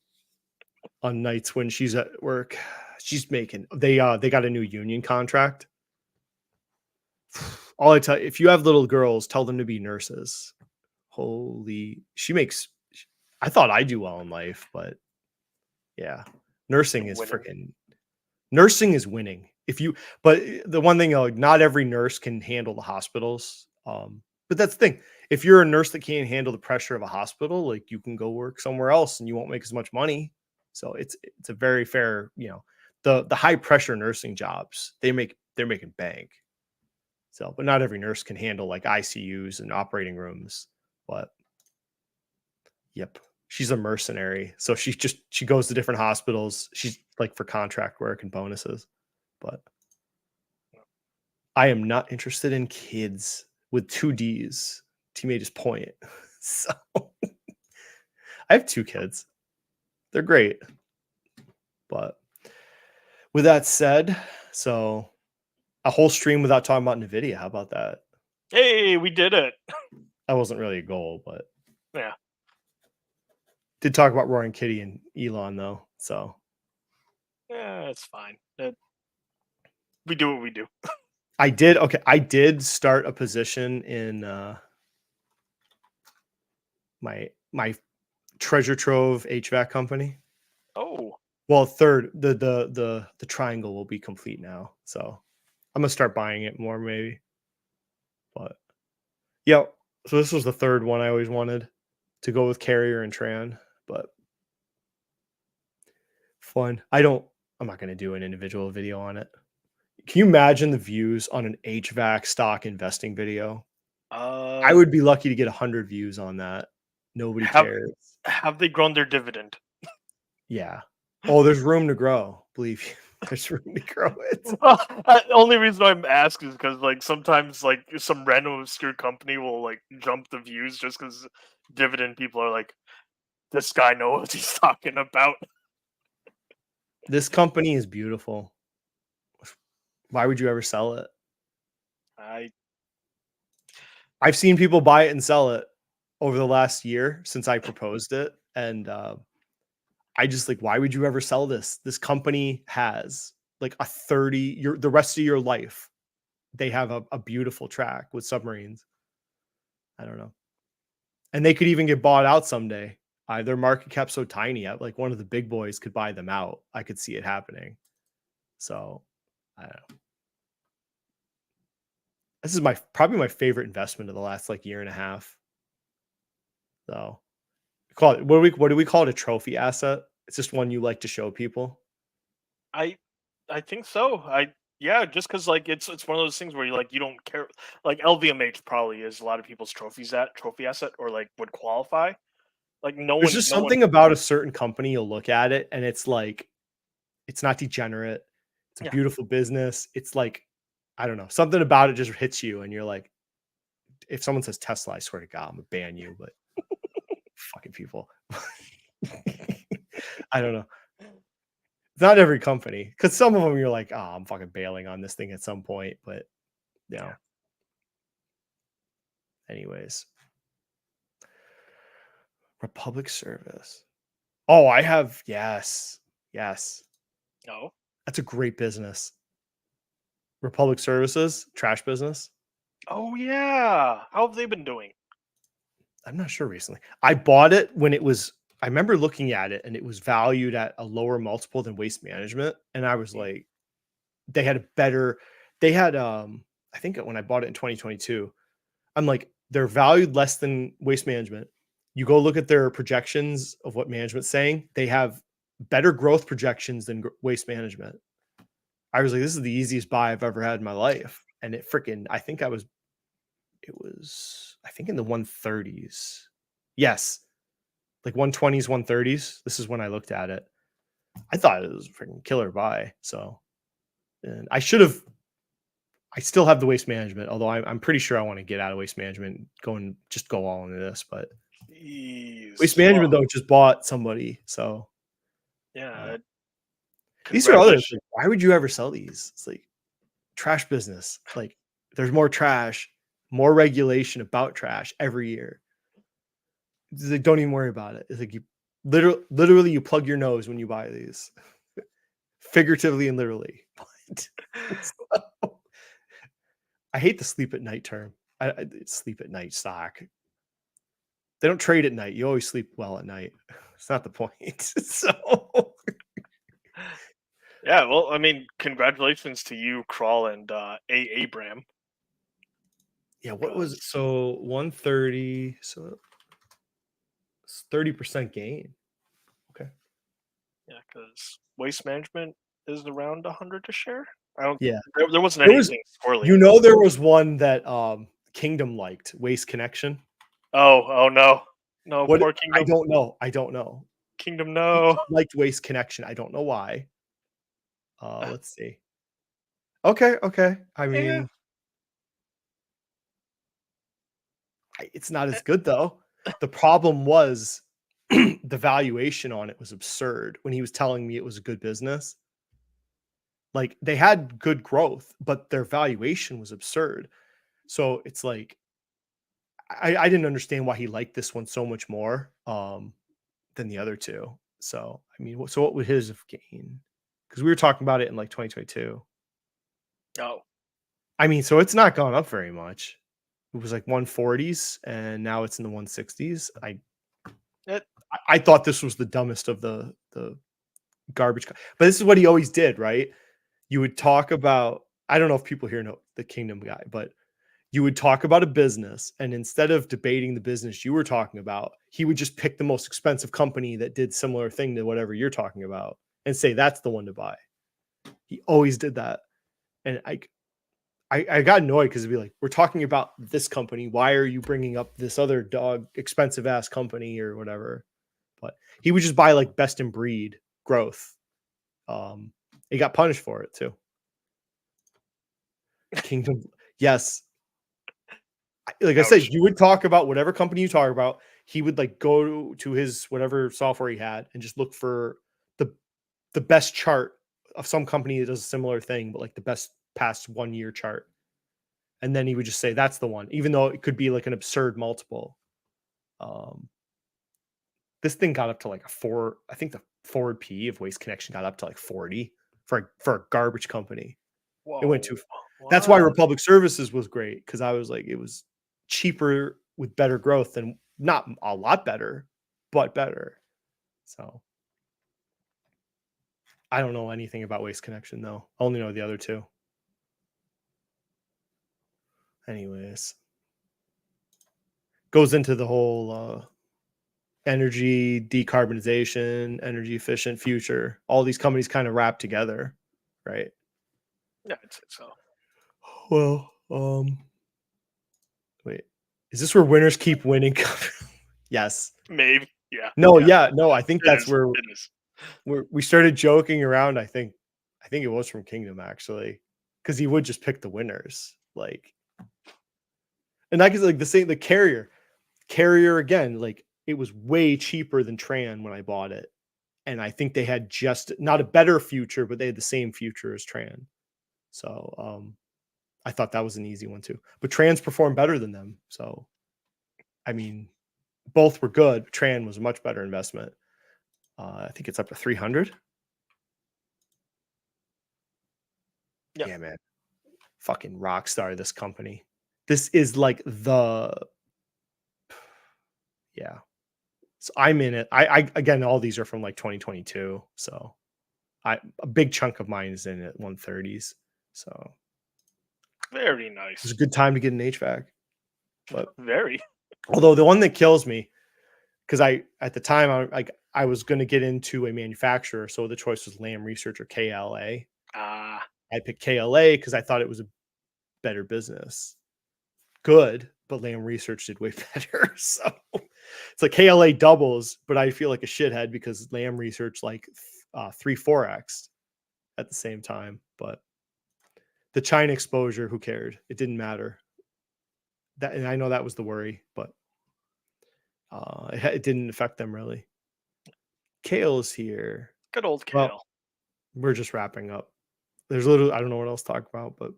on nights when she's at work, she's making. They got a new union contract. All I tell you, if you have little girls, tell them to be nurses. Holy, I thought I do well in life, but yeah, nursing is freaking. Nursing is winning. But the one thing, not every nurse can handle the hospitals. But that's the thing. If you're a nurse that can't handle the pressure of a hospital, like you can go work somewhere else and you won't make as much money. So it's a very fair, the high pressure nursing jobs, they're making bank. So, but not every nurse can handle like ICUs and operating rooms. But yep, she's a mercenary. So she goes to different hospitals. She's like for contract work and bonuses. But I am not interested in kids with 2 Ds. Teammate is point. So I have 2 kids. They're great. But with that said, so a whole stream without talking about NVIDIA. How about that? Hey, we did it. That wasn't really a goal, but Yeah. Did talk about Roaring Kitty and Elon though. So Yeah, it's fine. We do what we do. I did start a position in my treasure trove HVAC company. Oh, Well, third, the triangle will be complete now, so I'm gonna start buying it more maybe. But yeah, so this was the third one I always wanted to go with Carrier and Tran, but fun. I'm not gonna do an individual video on it. Can you imagine the views on an HVAC stock investing video? I would be lucky to get 100 views on that. Nobody have cares. have they grown their dividend? Yeah. Oh, there's room to grow. Believe you. There's room to grow it. Only reason I'm asking is because like sometimes like some random obscure company will like jump the views just because dividend people are like, this guy knows what he's talking about. This company is beautiful. Why would you ever sell it? I I've seen people buy it and sell it over the last year since I proposed it. And I just like, why would you ever sell this? This company has like the rest of your life. They have a beautiful track with submarines. I don't know. And they could even get bought out someday. Their market cap's so tiny. Like one of the big boys could buy them out. I could see it happening. So I don't know. This is probably my favorite investment of the last like year and a half. So call it what do we call it? A trophy asset? It's just one you like to show people. I I think so. Yeah, just because like it's one of those things where you don't care. Like LVMH probably is a lot of people's trophy asset or like would qualify. Like There's just no one. something about a certain company, you'll look at it and it's like, it's not degenerate. It's a Yeah. beautiful business. It's like, I don't know, something about it just hits you and you're like, if someone says Tesla, I swear to God, I'm gonna ban you, but fucking people. I don't know. Not every company, because some of them you're like, oh, I'm fucking bailing on this thing at some point, but you know. Anyways. Republic Service. Oh, I have, yes. Yes. No. That's a great business. Republic Services, trash business. Oh yeah. How have they been doing? I'm not sure recently. I bought it when I remember looking at it and it was valued at a lower multiple than Waste Management. And I was like, they had I think when I bought it in 2022, I'm like, they're valued less than Waste Management. You go look at their projections of what management's saying, they have better growth projections than Waste Management. I was like, this is the easiest buy I've ever had in my life. And it freaking, I think in the 130s. Yes. Like 120s, 130s. This is when I looked at it. I thought it was a freaking killer buy. So, and I still have the Waste Management, although I'm pretty sure I want to get out of Waste Management, go all into this. But Jeez. Waste Management, though, just bought somebody. So, Yeah. these are others. Congratulations. Like, why would you ever sell these? It's like trash business. Like, there's more trash, more regulation about trash every year. It's like, don't even worry about it. It's like you literally you plug your nose when you buy these, figuratively and literally. I hate the sleep at night term. I sleep at night stock. They don't trade at night. You always sleep well at night. It's not the point. So Yeah, well, I mean, congratulations to you, Crawl and Abram. yeah, what was it? So 130. So it's 30% gain. Okay. Yeah, because Waste Management is around 100 a share. I don't. Yeah. There wasn't There was- anything squirrely. You know, there was one that Kingdom liked, Waste Connection. Oh no, What? poor Kingdom. I don't know. Kingdom, no. Liked Waste Connection. I don't know why. Let's see. Okay. I mean, it's not as good though. The problem was the valuation on it was absurd when he was telling me it was a good business. Like they had good growth, but their valuation was absurd. So it's like I didn't understand why he liked this one so much more than the other two. So I mean, so what would his have gained? because we were talking about it in like 2022. Oh, I mean, so it's not gone up very much. It was like 140s, and now it's in the 160s. I thought this was the dumbest of the garbage, but this is what he always did, right? You would talk about, I don't know if people here know the Kingdom guy, but you would talk about a business, and instead of debating the business you were talking about, he would just pick the most expensive company that did similar thing to whatever you're talking about and say that's the one to buy. He always did that. And I got annoyed because it'd be like, we're talking about this company. Why are you bringing up this other expensive ass company or whatever? But he would just buy like best in breed growth. He got punished for it too. Kingdom, yes. Like I said, you would talk about whatever company you talk about. He would like go to his whatever software he had and just look for the best chart of some company that does a similar thing, but like the best past 1 year chart. And then he would just say that's the one, even though it could be like an absurd multiple. This thing got up to like a 4. I think the forward P of Waste Connection got up to like 40 for a garbage company. whoa. It went too far. That's why Republic Services was great, because I was like, it was cheaper with better growth, and not a lot better, but better. So I don't know anything about Waste Connection though. I only know the other two. Anyways, goes into the whole energy decarbonization, energy efficient future. All these companies kind of wrap together, right? Yeah, I'd say so. Well, wait, is this where winners keep winning? Yes. Maybe. Yeah. No, Yeah. no. I think It that's is. where It is. we started joking around. I think it was from Kingdom actually, because he would just pick the winners, like, and that is like the carrier again. Like, it was way cheaper than Tran when I bought it, and I think they had just not a better future, but they had the same future as Tran. So I thought that was an easy one too. But Trans performed better than them. So I mean, both were good. But Tran was a much better investment. I think it's up to 300. Yep. Yeah, man. Fucking rock star, this company. This is like yeah. So I'm in it. I again, all these are from like 2022. So a big chunk of mine is in at 130s. So Very it's nice. a good time to get an HVAC. But Very. although the one that kills me, because at the time I was going to get into a manufacturer, so the choice was Lam Research or KLA. I picked KLA because I thought it was a better business. Good, but Lam Research did way better. So it's like KLA doubles, but I feel like a shithead because Lam Research like 3-4x at the same time. But the China exposure, who cared? It didn't matter. That, and I know that was the worry, but it didn't affect them really. Kale's here. Good old Kale. Well, we're just wrapping up. There's literally, I don't know what else to talk about, but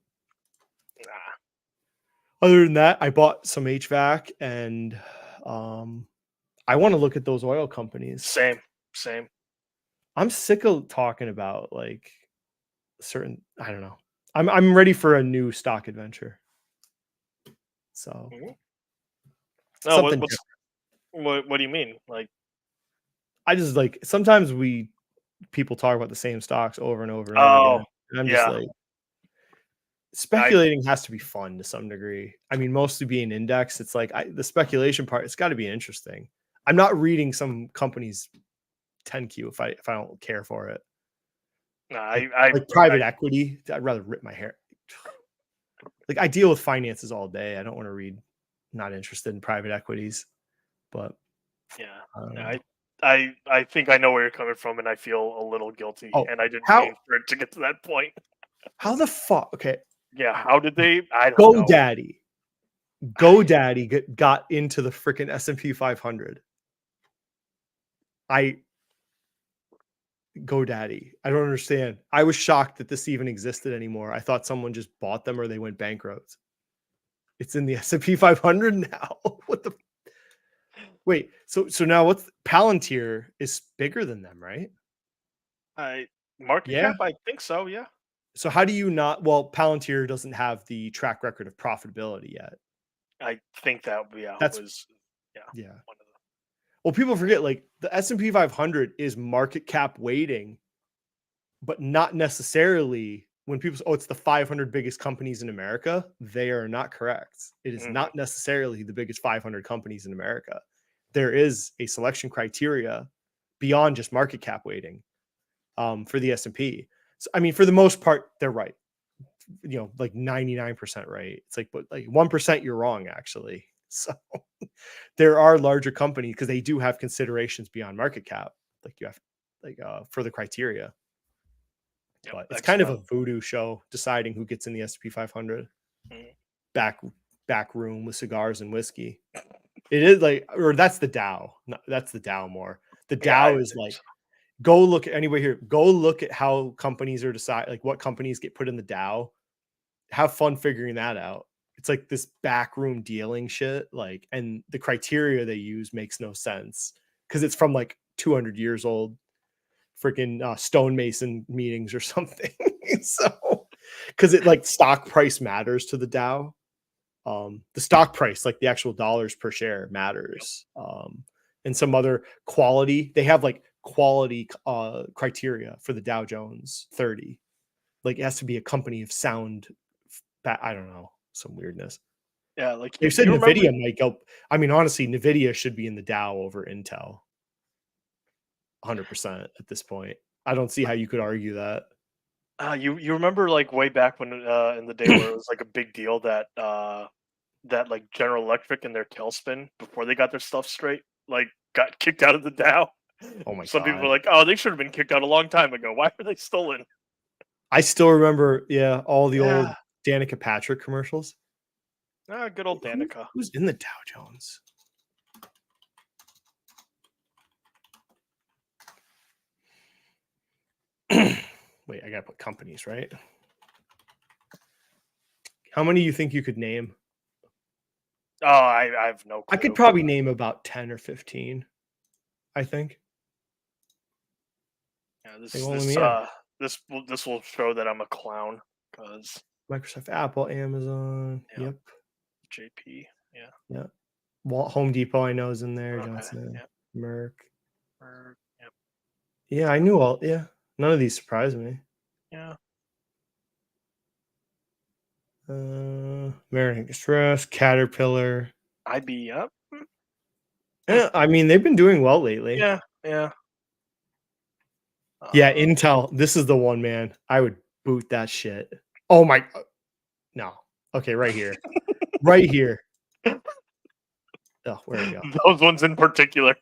other than that, I bought some HVAC, and I want to look at those oil companies. Same. I'm sick of talking about like certain, I don't know. I'm ready for a new stock adventure. So No, something what do you mean? Like, I just like, sometimes people talk about the same stocks over and over and over again. And I'm just like, speculating has to be fun to some degree. I mean, mostly being index, it's like the speculation part, it's got to be interesting. I'm not reading some company's 10Q if I don't care for it. Like private equity, I'd rather rip my hair. Like, I deal with finances all day. I don't want to read. Not interested in private equities, but yeah, I think I know where you're coming from, and I feel a little guilty, and I didn't mean for it to get to that point. How the fuck? Okay. Yeah, how did they? I don't know. GoDaddy got into the freaking S&P 500. GoDaddy. I don't understand. I was shocked that this even existed anymore. I thought someone just bought them or they went bankrupt. It's in the S&P 500 now. What the? Wait. So now what's Palantir is bigger than them, right? Market Yeah. cap, I think so. Yeah. So how do you not? Well, Palantir doesn't have the track record of profitability yet. I think that That's- was Yeah. one of the, Well, people forget like the S&P 500 is market cap weighting, but not necessarily when people say, oh, it's the 500 biggest companies in America. They are not correct. It is not necessarily the biggest 500 companies in America. There is a selection criteria beyond just market cap weighting for the S&P. So, I mean, for the most part, they're right. You know, like 99% right. It's like, but like 1% you're wrong, actually. So there are larger companies because they do have considerations beyond market cap. Like you have like for the criteria. yep, But it's kind of a excellent. voodoo show deciding who gets in the S&P 500. Back room with cigars and whiskey. It is like, or that's the Dow. No, that's the Dow more. The Dow is like, go look at anyway here. Go look at how companies are decided, like what companies get put in the Dow. Have fun figuring that out. It's like this backroom dealing shit. Like, and the criteria they use makes no sense because it's from like 200 years old. Freaking stonemason meetings or something. So, because it like stock price matters to the Dow. The stock price, like the actual dollars per share, matters. And some other quality. They have like quality criteria for the Dow Jones 30. Like it has to be a company of sound. I don't know, some weirdness. Yeah, like They said Nvidia might go. I mean, honestly, Nvidia should be in the Dow over Intel. 100% at this point. I don't see how you could argue that. You remember like way back when in the day where it was like a big deal that that like General Electric and their tailspin before they got their stuff straight like got kicked out of the Dow. Oh my Some people God. were like, "Oh, they should have been kicked out a long time ago. Why are they still in?" I still remember, yeah, all the old Danica Patrick commercials. Good old Danica. Who's in the Dow Jones? Wait, I gotta put companies, right? How many do you think you could name? Oh, I have no clue. I could probably name about 10 or 15, I think. Yeah, this will show that I'm a clown because Microsoft, Apple, Amazon, yep. JP, yeah. Yeah. Home Depot, I know is in there. Okay, Johnson, yep. Merck. Yep. Yeah, I knew all. Yeah, none of these surprised me. Yeah. American Express, Caterpillar. IBM. Yeah, I mean they've been doing well lately. Yeah. Yeah, Intel. This is the one, man. I would boot that shit. Oh my. No. Okay, right here. Right here. Oh, where we go. Those ones in particular.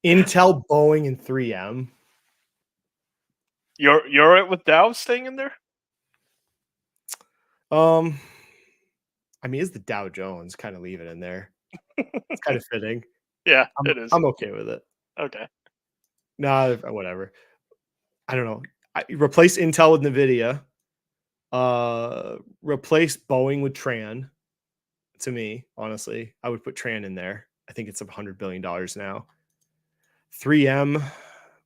Intel, Boeing, and 3M. You're right with Dow staying in there? I mean, it's the Dow Jones. Kind of leave it in there. It's kind of fitting. Yeah, it is. I'm okay with it. Okay. Nah, whatever. I don't know. Replace Intel with NVIDIA. Replace Boeing with Tran. To me, honestly, I would put Tran in there. I think it's $100 billion now. 3M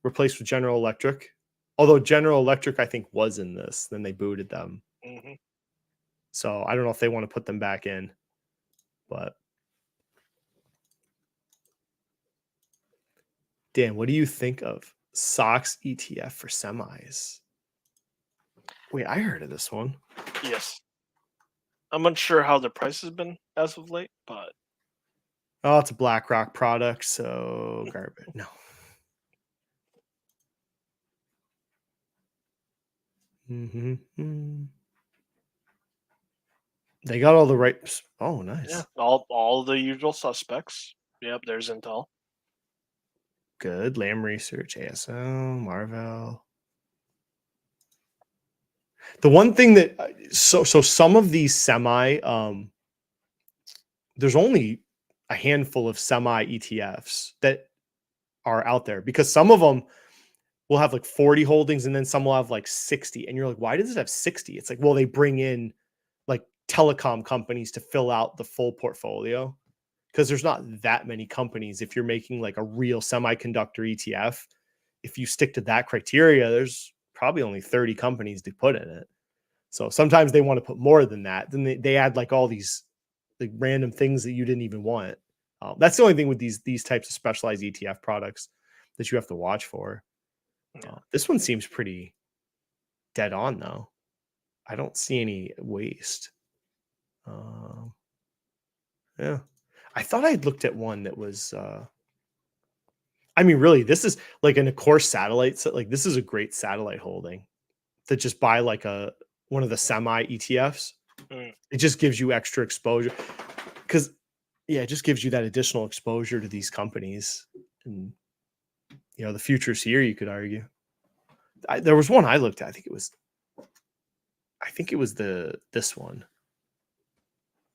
replaced with General Electric. Although General Electric, I think, was in this. Then they booted them. Mm-hmm. So I don't know if they want to put them back in. But Dan, what do you think of SOX ETF for semis? Wait, I heard of this one. Yes. I'm unsure how the price has been as of late, but oh, it's a BlackRock product, so garbage. No. Mm-hmm. They got all the right. Oh, nice. Yeah, all the usual suspects. Yep, there's Intel. Good. Lamb Research, ASL, Marvell. The one thing that so some of these semi, there's only a handful of semi ETFs that are out there because some of them will have like 40 holdings and then some will have like 60. And you're like, why does it have 60? It's like, well, they bring in like telecom companies to fill out the full portfolio because there's not that many companies. If you're making like a real semiconductor ETF, if you stick to that criteria, there's probably only 30 companies to put in it. So sometimes they want to put more than that. Then they add like all these like random things that you didn't even want. That's the only thing with these types of specialized ETF products that you have to watch for. This one seems pretty dead on though. I don't see any waste. Yeah, I thought I'd looked at one that was. I mean, really, this is like an Accor satellite. So like this is a great satellite holding. To just buy like one of the semi ETFs. It just gives you extra exposure because it just gives you that additional exposure to these companies. And the future's here, you could argue. There was one I looked at. I think it was this one.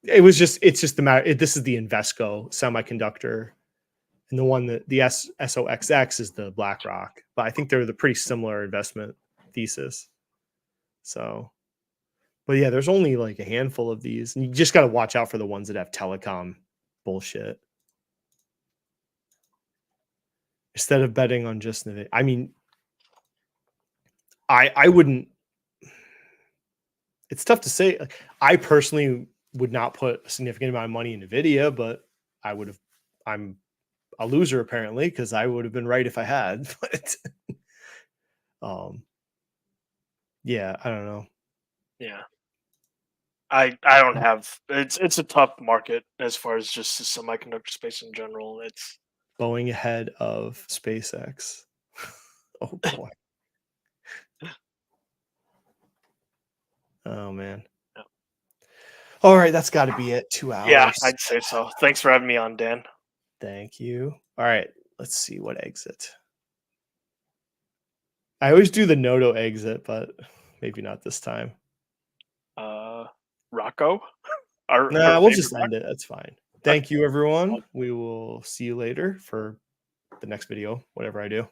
It's just the matter. This is the Invesco semiconductor, and the one that the SOXX is the BlackRock. But I think they're the pretty similar investment thesis. So, but yeah, there's only like a handful of these, and you just got to watch out for the ones that have telecom bullshit. Instead of betting on just I mean, I wouldn't. It's tough to say. I personally would not put a significant amount of money in NVIDIA, but I would have. I'm a loser apparently because I would have been right if I had. But yeah, I don't know. Yeah. I don't have it's a tough market as far as just the semiconductor space in general. It's Boeing ahead of SpaceX. Oh boy. Oh man. Yeah. All right, that's got to be it. 2 hours. Yeah, I'd say so. Thanks for having me on, Dan. Thank you. All right, let's see what exit. I always do the Noto exit, but maybe not this time. Rocco? We'll just end it. That's fine. Thank you, everyone. We will see you later for the next video, whatever I do.